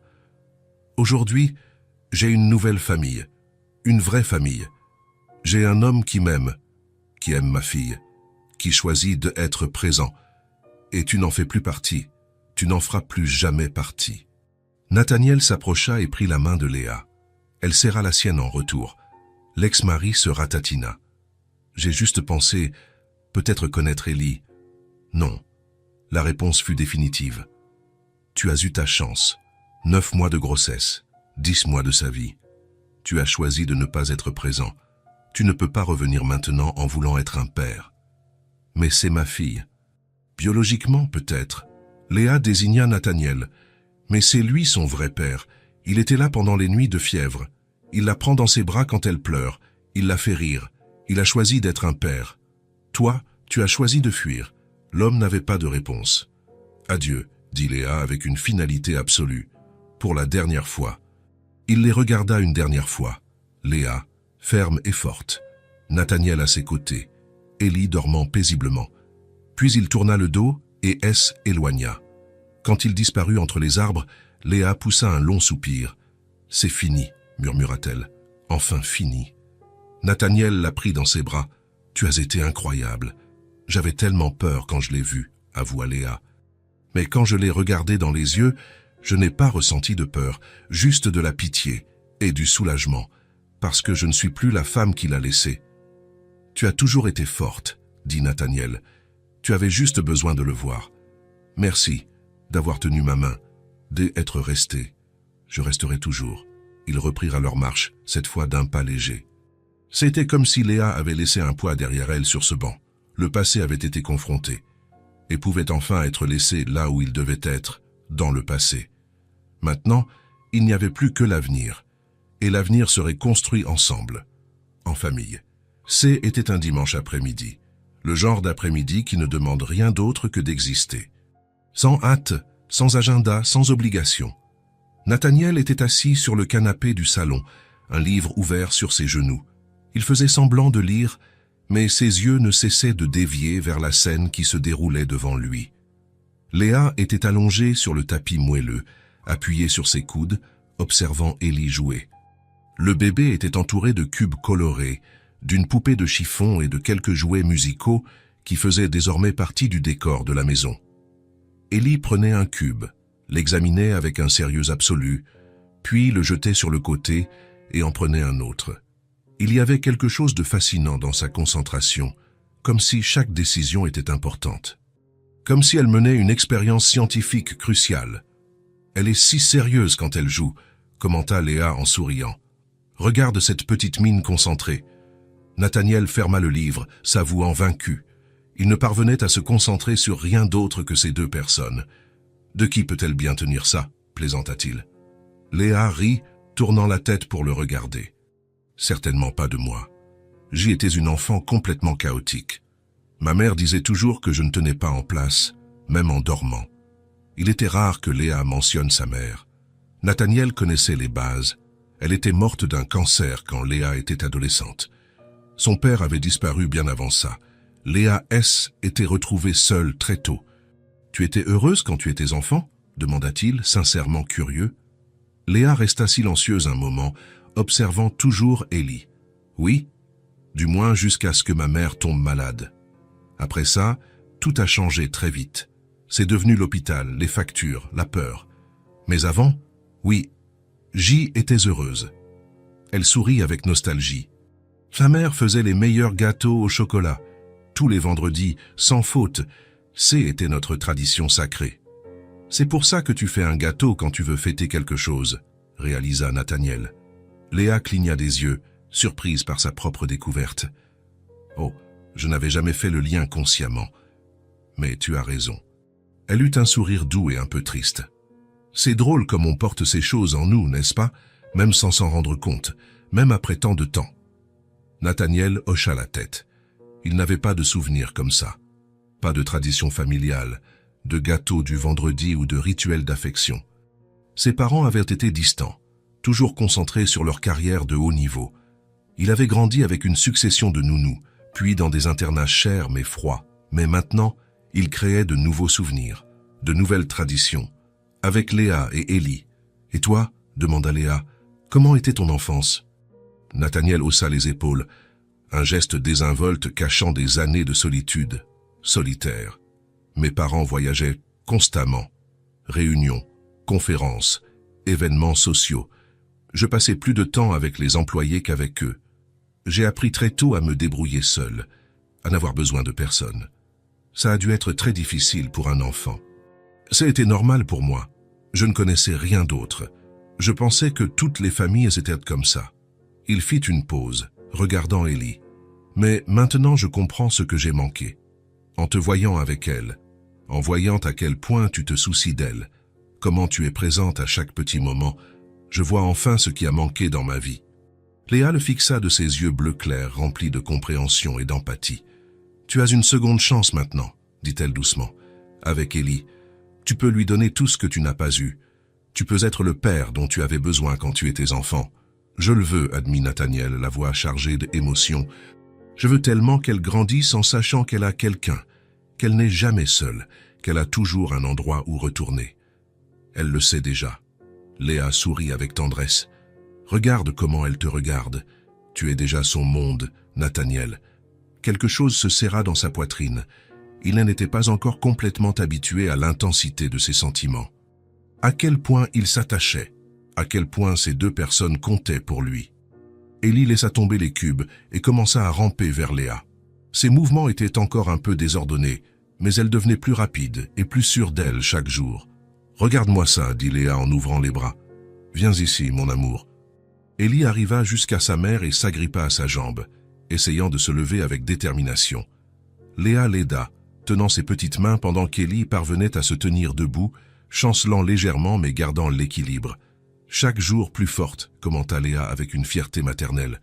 « Aujourd'hui, j'ai une nouvelle famille, une vraie famille. J'ai un homme qui m'aime, qui aime ma fille, qui choisit d'être présent. Et tu n'en fais plus partie, tu n'en feras plus jamais partie. » Nathaniel s'approcha et prit la main de Léa. Elle serra la sienne en retour. L'ex-mari se ratatina. J'ai juste pensé, peut-être connaître Ellie. Non. La réponse fut définitive. Tu as eu ta chance. 9 mois de grossesse, 10 mois de sa vie. Tu as choisi de ne pas être présent. Tu ne peux pas revenir maintenant en voulant être un père. Mais c'est ma fille. Biologiquement, peut-être. Léa désigna Nathaniel. Mais c'est lui son vrai père. Il était là pendant les nuits de fièvre. Il la prend dans ses bras quand elle pleure. Il la fait rire. Il a choisi d'être un père. Toi, tu as choisi de fuir. L'homme n'avait pas de réponse. Adieu, dit Léa avec une finalité absolue. Pour la dernière fois. Il les regarda une dernière fois. Léa, ferme et forte. Nathaniel à ses côtés. Ellie dormant paisiblement. Puis il tourna le dos et S éloigna. Quand il disparut entre les arbres, Léa poussa un long soupir. « C'est fini », murmura-t-elle. « Enfin fini. » Nathaniel la prit dans ses bras. « Tu as été incroyable. J'avais tellement peur quand je l'ai vue, avoua Léa. Mais quand je l'ai regardée dans les yeux, je n'ai pas ressenti de peur, juste de la pitié et du soulagement, parce que je ne suis plus la femme qu'il a laissée. « Tu as toujours été forte, » dit Nathaniel. « Tu avais juste besoin de le voir. Merci d'avoir tenu ma main, d'être resté. Je resterai toujours. » Ils reprirent leur marche, cette fois d'un pas léger. C'était comme si Léa avait laissé un poids derrière elle sur ce banc. Le passé avait été confronté, et pouvait enfin être laissé là où il devait être, dans le passé. Maintenant, il n'y avait plus que l'avenir, et l'avenir serait construit ensemble, en famille. C'était un dimanche après-midi, le genre d'après-midi qui ne demande rien d'autre que d'exister. Sans hâte, sans agenda, sans obligation. Nathaniel était assis sur le canapé du salon, un livre ouvert sur ses genoux. Il faisait semblant de lire, mais ses yeux ne cessaient de dévier vers la scène qui se déroulait devant lui. Léa était allongée sur le tapis moelleux, appuyée sur ses coudes, observant Ellie jouer. Le bébé était entouré de cubes colorés, d'une poupée de chiffon et de quelques jouets musicaux qui faisaient désormais partie du décor de la maison. Ellie prenait un cube, l'examinait avec un sérieux absolu, puis le jetait sur le côté et en prenait un autre. Il y avait quelque chose de fascinant dans sa concentration, comme si chaque décision était importante. Comme si elle menait une expérience scientifique cruciale. « Elle est si sérieuse quand elle joue », commenta Léa en souriant. « Regarde cette petite mine concentrée. » Nathaniel ferma le livre, s'avouant vaincu. Il ne parvenait à se concentrer sur rien d'autre que ces deux personnes. « De qui peut-elle bien tenir ça ?» plaisanta-t-il. Léa rit, tournant la tête pour le regarder. « Certainement pas de moi. J'y étais une enfant complètement chaotique. Ma mère disait toujours que je ne tenais pas en place, même en dormant. Il était rare que Léa mentionne sa mère. Nathaniel connaissait les bases. Elle était morte d'un cancer quand Léa était adolescente. Son père avait disparu bien avant ça. Léa S. était retrouvée seule très tôt. « Tu étais heureuse quand tu étais enfant ?» demanda-t-il, sincèrement curieux. Léa resta silencieuse un moment, observant toujours Ellie. « Oui, du moins jusqu'à ce que ma mère tombe malade. Après ça, tout a changé très vite. C'est devenu l'hôpital, les factures, la peur. Mais avant, oui, j'y étais heureuse. » Elle sourit avec nostalgie. Sa mère faisait les meilleurs gâteaux au chocolat. Tous les vendredis, sans faute. C'était notre tradition sacrée. « C'est pour ça que tu fais un gâteau quand tu veux fêter quelque chose », réalisa Nathaniel. Léa cligna des yeux, surprise par sa propre découverte. « Oh, je n'avais jamais fait le lien consciemment. Mais tu as raison. » Elle eut un sourire doux et un peu triste. « C'est drôle comme on porte ces choses en nous, n'est-ce pas? Même sans s'en rendre compte, même après tant de temps. » Nathaniel hocha la tête. Il n'avait pas de souvenirs comme ça. Pas de tradition familiale, de gâteau du vendredi ou de rituel d'affection. Ses parents avaient été distants, toujours concentrés sur leur carrière de haut niveau. Il avait grandi avec une succession de nounous, puis dans des internats chers mais froids. Mais maintenant, il créait de nouveaux souvenirs, de nouvelles traditions, avec Léa et Ellie. « Et toi ?» demanda Léa. « Comment était ton enfance ?» Nathaniel haussa les épaules, un geste désinvolte cachant des années de solitude, solitaire. Mes parents voyageaient constamment. Réunions, conférences, événements sociaux. Je passais plus de temps avec les employés qu'avec eux. J'ai appris très tôt à me débrouiller seul, à n'avoir besoin de personne. Ça a dû être très difficile pour un enfant. Ça a été normal pour moi. Je ne connaissais rien d'autre. Je pensais que toutes les familles étaient comme ça. » Il fit une pause, regardant Ellie. « Mais maintenant je comprends ce que j'ai manqué. En te voyant avec elle, en voyant à quel point tu te soucies d'elle, comment tu es présente à chaque petit moment, je vois enfin ce qui a manqué dans ma vie. » Léa le fixa de ses yeux bleus clairs remplis de compréhension et d'empathie. « Tu as une seconde chance maintenant, » dit-elle doucement. « Avec Ellie, tu peux lui donner tout ce que tu n'as pas eu. Tu peux être le père dont tu avais besoin quand tu étais enfant. Je le veux, admit Nathaniel, la voix chargée d'émotion. Je veux tellement qu'elle grandisse en sachant qu'elle a quelqu'un, qu'elle n'est jamais seule, qu'elle a toujours un endroit où retourner. Elle le sait déjà. » Léa sourit avec tendresse. « Regarde comment elle te regarde. Tu es déjà son monde, Nathaniel. » Quelque chose se serra dans sa poitrine. Il n'était pas encore complètement habitué à l'intensité de ses sentiments. À quel point il s'attachait, à quel point ces deux personnes comptaient pour lui. Ellie laissa tomber les cubes et commença à ramper vers Léa. Ses mouvements étaient encore un peu désordonnés, mais elle devenait plus rapide et plus sûre d'elle chaque jour. « Regarde-moi ça, » dit Léa en ouvrant les bras. « Viens ici, mon amour. » Ellie arriva jusqu'à sa mère et s'agrippa à sa jambe, essayant de se lever avec détermination. Léa l'aida, tenant ses petites mains pendant qu'Ellie parvenait à se tenir debout, chancelant légèrement mais gardant l'équilibre. « Chaque jour plus forte, » commenta Léa avec une fierté maternelle.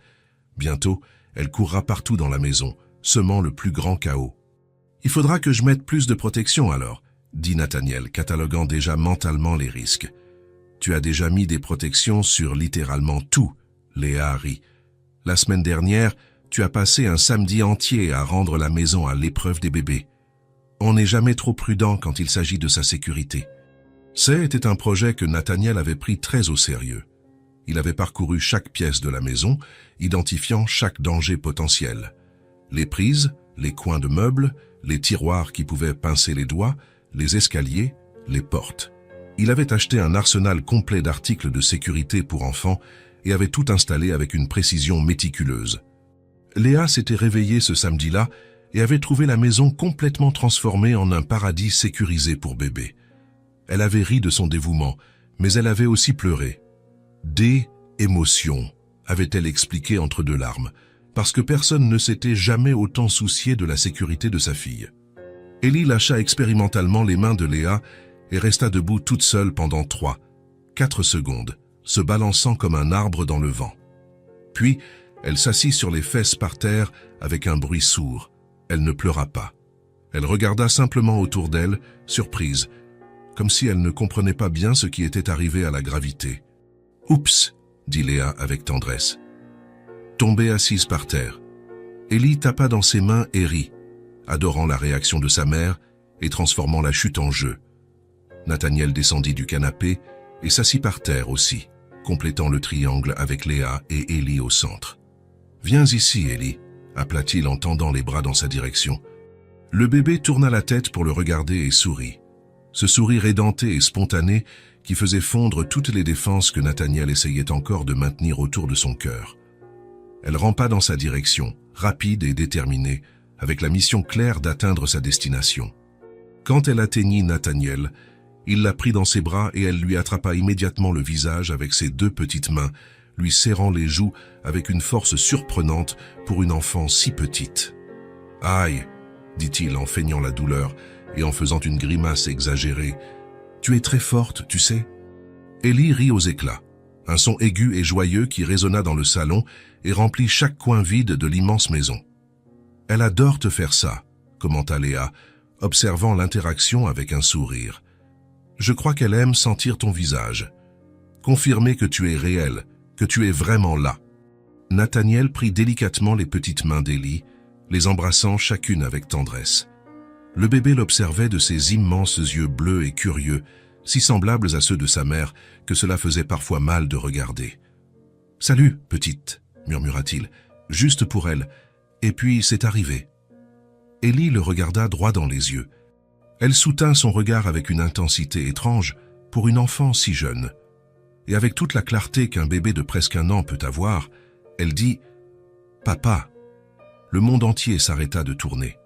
Bientôt, elle courra partout dans la maison, semant le plus grand chaos. « Il faudra que je mette plus de protection alors, » dit Nathaniel, cataloguant déjà mentalement les risques. « Tu as déjà mis des protections sur littéralement tout, » Léa rit. « La semaine dernière, tu as passé un samedi entier à rendre la maison à l'épreuve des bébés. On n'est jamais trop prudent quand il s'agit de sa sécurité. » C'était un projet que Nathaniel avait pris très au sérieux. Il avait parcouru chaque pièce de la maison, identifiant chaque danger potentiel. Les prises, les coins de meubles, les tiroirs qui pouvaient pincer les doigts, les escaliers, les portes. Il avait acheté un arsenal complet d'articles de sécurité pour enfants et avait tout installé avec une précision méticuleuse. Léa s'était réveillée ce samedi-là et avait trouvé la maison complètement transformée en un paradis sécurisé pour bébé. Elle avait ri de son dévouement, mais elle avait aussi pleuré. Des émotions, avait-elle expliqué entre deux larmes, parce que personne ne s'était jamais autant soucié de la sécurité de sa fille. Ellie lâcha expérimentalement les mains de Léa et resta debout toute seule pendant 3-4 secondes, se balançant comme un arbre dans le vent. Puis, elle s'assit sur les fesses par terre avec un bruit sourd. Elle ne pleura pas. Elle regarda simplement autour d'elle, surprise, comme si elle ne comprenait pas bien ce qui était arrivé à la gravité. « Oups !» dit Léa avec tendresse. Tombée assise par terre, Ellie tapa dans ses mains et rit, adorant la réaction de sa mère et transformant la chute en jeu. Nathaniel descendit du canapé et s'assit par terre aussi, complétant le triangle avec Léa et Ellie au centre. « Viens ici, Ellie » appela-t-il en tendant les bras dans sa direction. Le bébé tourna la tête pour le regarder et sourit. Ce sourire édenté et spontané qui faisait fondre toutes les défenses que Nathaniel essayait encore de maintenir autour de son cœur. Elle rampa dans sa direction, rapide et déterminée, avec la mission claire d'atteindre sa destination. Quand elle atteignit Nathaniel, il la prit dans ses bras et elle lui attrapa immédiatement le visage avec ses deux petites mains, lui serrant les joues avec une force surprenante pour une enfant si petite. « Aïe !» dit-il en feignant la douleur et en faisant une grimace exagérée. « Tu es très forte, tu sais ?» Ellie rit aux éclats, un son aigu et joyeux qui résonna dans le salon et remplit chaque coin vide de l'immense maison. « Elle adore te faire ça », commenta Léa, observant l'interaction avec un sourire. « Je crois qu'elle aime sentir ton visage. Confirmer que tu es réel, que tu es vraiment là. » Nathaniel prit délicatement les petites mains d'Ellie, les embrassant chacune avec tendresse. Le bébé l'observait de ses immenses yeux bleus et curieux, si semblables à ceux de sa mère que cela faisait parfois mal de regarder. « Salut, petite !» murmura-t-il, juste pour elle, et puis c'est arrivé. Ellie le regarda droit dans les yeux. Elle soutint son regard avec une intensité étrange pour une enfant si jeune. Et avec toute la clarté qu'un bébé de presque 1 an peut avoir, elle dit « Papa !» Le monde entier s'arrêta de tourner.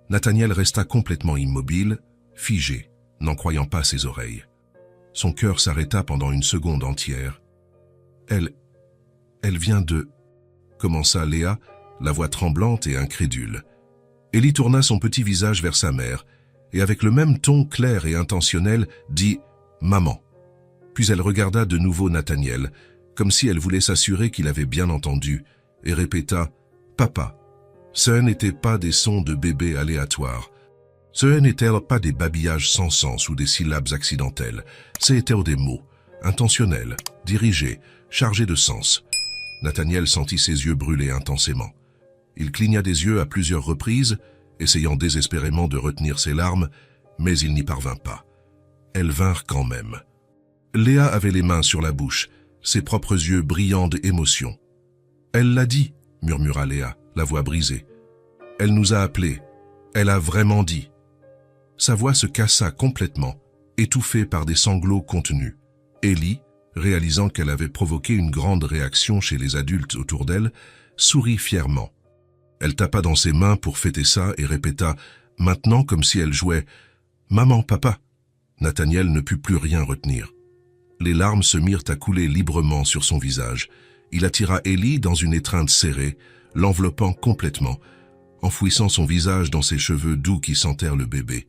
Nathaniel resta complètement immobile, figé, n'en croyant pas ses oreilles. Son cœur s'arrêta pendant une seconde entière. Elle vient de... » commença Léa, la voix tremblante et incrédule. Élie tourna son petit visage vers sa mère et avec le même ton clair et intentionnel dit « Maman ». Puis elle regarda de nouveau Nathaniel, comme si elle voulait s'assurer qu'il avait bien entendu, et répéta « Papa ». Ce n'étaient pas des sons de bébé aléatoires. Ce n'étaient pas des babillages sans sens ou des syllabes accidentelles. C'étaient des mots, intentionnels, dirigés, chargés de sens. Nathaniel sentit ses yeux brûler intensément. Il cligna des yeux à plusieurs reprises, essayant désespérément de retenir ses larmes, mais il n'y parvint pas. Elles vinrent quand même. Léa avait les mains sur la bouche, ses propres yeux brillants d'émotion. « Elle l'a dit », murmura Léa, la voix brisée. « Elle nous a appelés. Elle a vraiment dit. » Sa voix se cassa complètement, étouffée par des sanglots contenus. Élie, réalisant qu'elle avait provoqué une grande réaction chez les adultes autour d'elle, sourit fièrement. Elle tapa dans ses mains pour fêter ça et répéta, maintenant comme si elle jouait « Maman, papa ». Nathaniel ne put plus rien retenir. Les larmes se mirent à couler librement sur son visage. Il attira Élie dans une étreinte serrée, l'enveloppant complètement, enfouissant son visage dans ses cheveux doux qui sentèrent le bébé.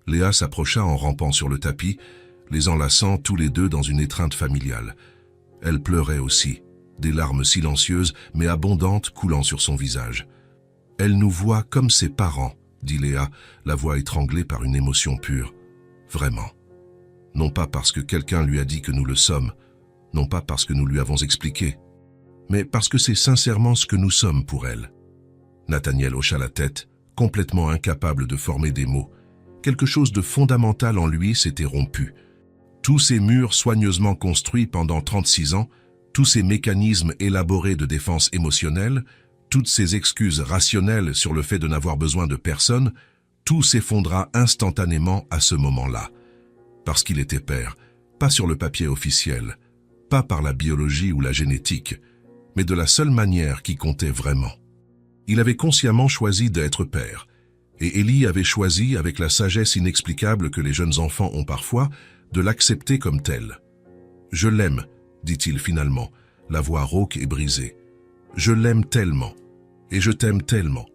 Léa s'approcha en rampant sur le tapis, les enlaçant tous les deux dans une étreinte familiale. Elle pleurait aussi, des larmes silencieuses mais abondantes coulant sur son visage. « Elle nous voit comme ses parents », dit Léa, la voix étranglée par une émotion pure. « Vraiment. Non pas parce que quelqu'un lui a dit que nous le sommes, non pas parce que nous lui avons expliqué, mais parce que c'est sincèrement ce que nous sommes pour elle. » Nathaniel hocha la tête, complètement incapable de former des mots. Quelque chose de fondamental en lui s'était rompu. Tous ces murs soigneusement construits pendant 36 ans, tous ces mécanismes élaborés de défense émotionnelle, toutes ces excuses rationnelles sur le fait de n'avoir besoin de personne, tout s'effondra instantanément à ce moment-là. Parce qu'il était père, pas sur le papier officiel, pas par la biologie ou la génétique, mais de la seule manière qui comptait vraiment. Il avait consciemment choisi d'être père, et Élie avait choisi, avec la sagesse inexplicable que les jeunes enfants ont parfois, de l'accepter comme tel. « Je l'aime », dit-il finalement, la voix rauque et brisée. « Je l'aime tellement, et je t'aime tellement.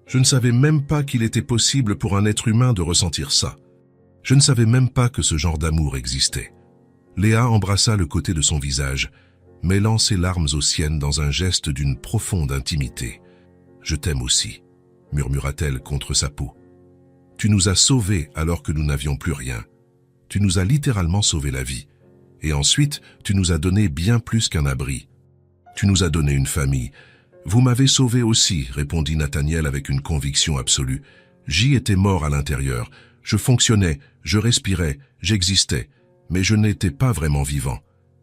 Je ne savais même pas qu'il était possible pour un être humain de ressentir ça. Je ne savais même pas que ce genre d'amour existait. » Léa embrassa le côté de son visage, mêlant ses larmes aux siennes dans un geste d'une profonde intimité. « Je t'aime aussi », murmura-t-elle contre sa peau. « Tu nous as sauvés alors que nous n'avions plus rien. Tu nous as littéralement sauvé la vie. Et ensuite, tu nous as donné bien plus qu'un abri. Tu nous as donné une famille. Vous m'avez sauvé aussi, répondit Nathaniel avec une conviction absolue. J'y étais mort à l'intérieur. Je fonctionnais, je respirais, j'existais, mais je n'étais pas vraiment vivant.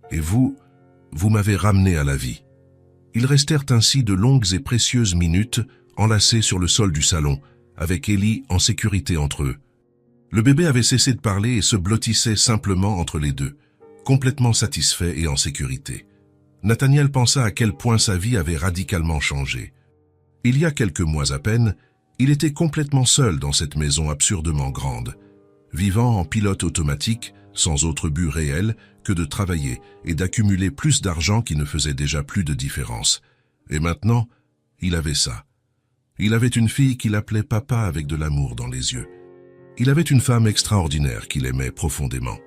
Et vous m'avez ramené à la vie. » Ils restèrent ainsi de longues et précieuses minutes, enlacés sur le sol du salon, avec Élie en sécurité entre eux. Le bébé avait cessé de parler et se blottissait simplement entre les deux, complètement satisfait et en sécurité. Nathaniel pensa à quel point sa vie avait radicalement changé. Il y a quelques mois à peine, il était complètement seul dans cette maison absurdement grande, vivant en pilote automatique, sans autre but réel que de travailler et d'accumuler plus d'argent qui ne faisait déjà plus de différence. Et maintenant, il avait ça. Il avait une fille qu'il appelait papa avec de l'amour dans les yeux. Il avait une femme extraordinaire qu'il aimait profondément.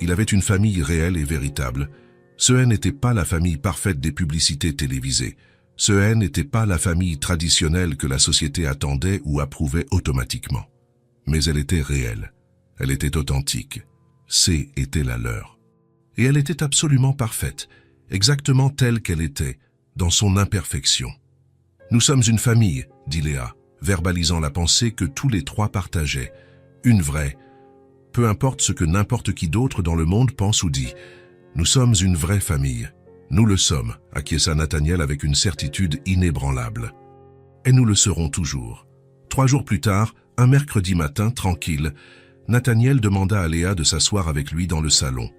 Il avait une famille réelle et véritable. Ce n'était pas la famille parfaite des publicités télévisées. Ce n'était pas la famille traditionnelle que la société attendait ou approuvait automatiquement. Mais elle était réelle. Elle était authentique. Était la leur. Et elle était absolument parfaite, exactement telle qu'elle était, dans son imperfection. « Nous sommes une famille », dit Léa, verbalisant la pensée que tous les trois partageaient. Une vraie. Peu importe ce que n'importe qui d'autre dans le monde pense ou dit. Nous sommes une vraie famille. Nous le sommes, acquiesça Nathaniel avec une certitude inébranlable. Et nous le serons toujours. 3 jours plus tard, un mercredi matin, tranquille, Nathaniel demanda à Léa de s'asseoir avec lui dans le salon.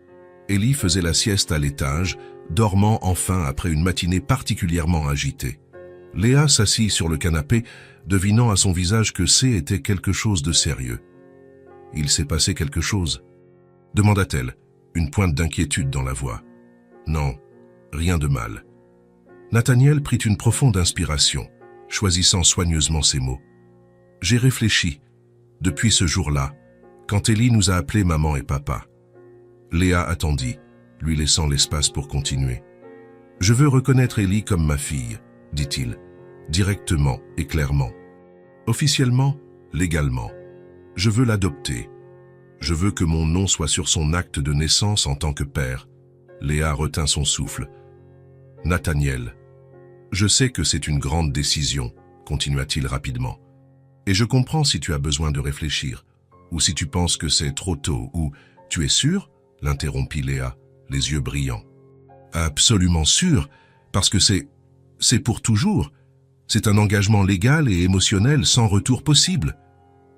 Élie faisait la sieste à l'étage, dormant enfin après une matinée particulièrement agitée. Léa s'assit sur le canapé, devinant à son visage que C était quelque chose de sérieux. « Il s'est passé quelque chose ?» demanda-t-elle, une pointe d'inquiétude dans la voix. « Non, rien de mal. » Nathaniel prit une profonde inspiration, choisissant soigneusement ses mots. « J'ai réfléchi, depuis ce jour-là, quand Ellie nous a appelés maman et papa. » Léa attendit, lui laissant l'espace pour continuer. « Je veux reconnaître Ellie comme ma fille, » dit-il, directement et clairement. « Officiellement, légalement. Je veux l'adopter. Je veux que mon nom soit sur son acte de naissance en tant que père. » Léa retint son souffle. « Nathaniel, je sais que c'est une grande décision, » continua-t-il rapidement. « Et je comprends si tu as besoin de réfléchir, ou si tu penses que c'est trop tôt, ou « Tu es sûr ?» l'interrompit Léa, les yeux brillants. « Absolument sûr, parce que c'est pour toujours. C'est un engagement légal et émotionnel sans retour possible. »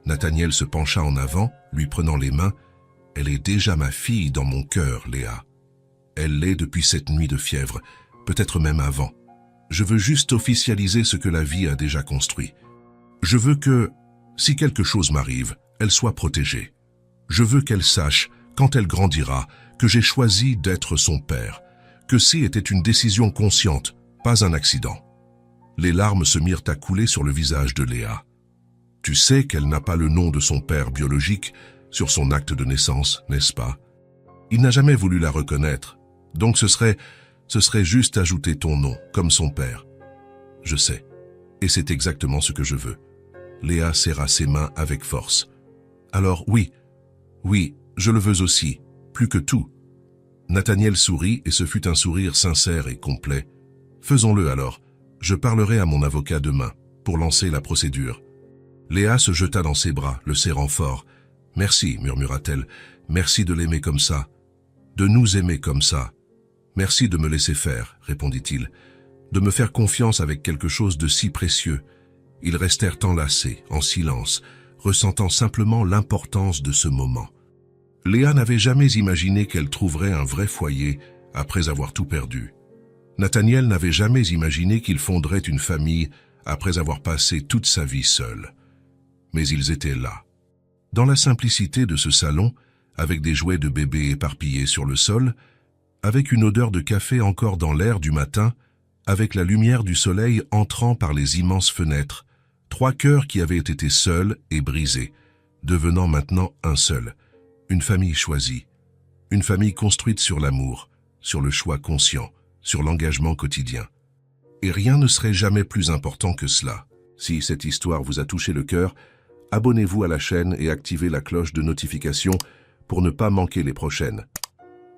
Nathaniel se pencha en avant, lui prenant les mains. « Elle est déjà ma fille dans mon cœur, Léa. Elle l'est depuis cette nuit de fièvre, peut-être même avant. Je veux juste officialiser ce que la vie a déjà construit. Je veux que, si quelque chose m'arrive, elle soit protégée. Je veux qu'elle sache, quand elle grandira, que j'ai choisi d'être son père, que C était une décision consciente, pas un accident. » Les larmes se mirent à couler sur le visage de Léa. « Tu sais qu'elle n'a pas le nom de son père biologique sur son acte de naissance, n'est-ce pas? Il n'a jamais voulu la reconnaître, donc ce serait juste ajouter ton nom, comme son père. Je sais, et c'est exactement ce que je veux. » Léa serra ses mains avec force. « Alors oui, je le veux aussi, plus que tout. » Nathaniel sourit et ce fut un sourire sincère et complet. « Faisons-le alors. Je parlerai à mon avocat demain, pour lancer la procédure. » Léa se jeta dans ses bras, le serrant fort. « Merci, murmura-t-elle. Merci de l'aimer comme ça. De nous aimer comme ça. Merci de me laisser faire, répondit-il. De me faire confiance avec quelque chose de si précieux. » Ils restèrent enlacés, en silence, ressentant simplement l'importance de ce moment. Léa n'avait jamais imaginé qu'elle trouverait un vrai foyer après avoir tout perdu. Nathaniel n'avait jamais imaginé qu'il fonderait une famille après avoir passé toute sa vie seul. Mais ils étaient là. Dans la simplicité de ce salon, avec des jouets de bébé éparpillés sur le sol, avec une odeur de café encore dans l'air du matin, avec la lumière du soleil entrant par les immenses fenêtres, 3 cœurs qui avaient été seuls et brisés, devenant maintenant un seul, une famille choisie, une famille construite sur l'amour, sur le choix conscient, sur l'engagement quotidien. Et rien ne serait jamais plus important que cela. Si cette histoire vous a touché le cœur, abonnez-vous à la chaîne et activez la cloche de notification pour ne pas manquer les prochaines.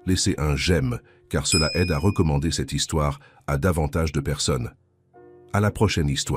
Laissez un j'aime, car cela aide à recommander cette histoire à davantage de personnes. À la prochaine histoire.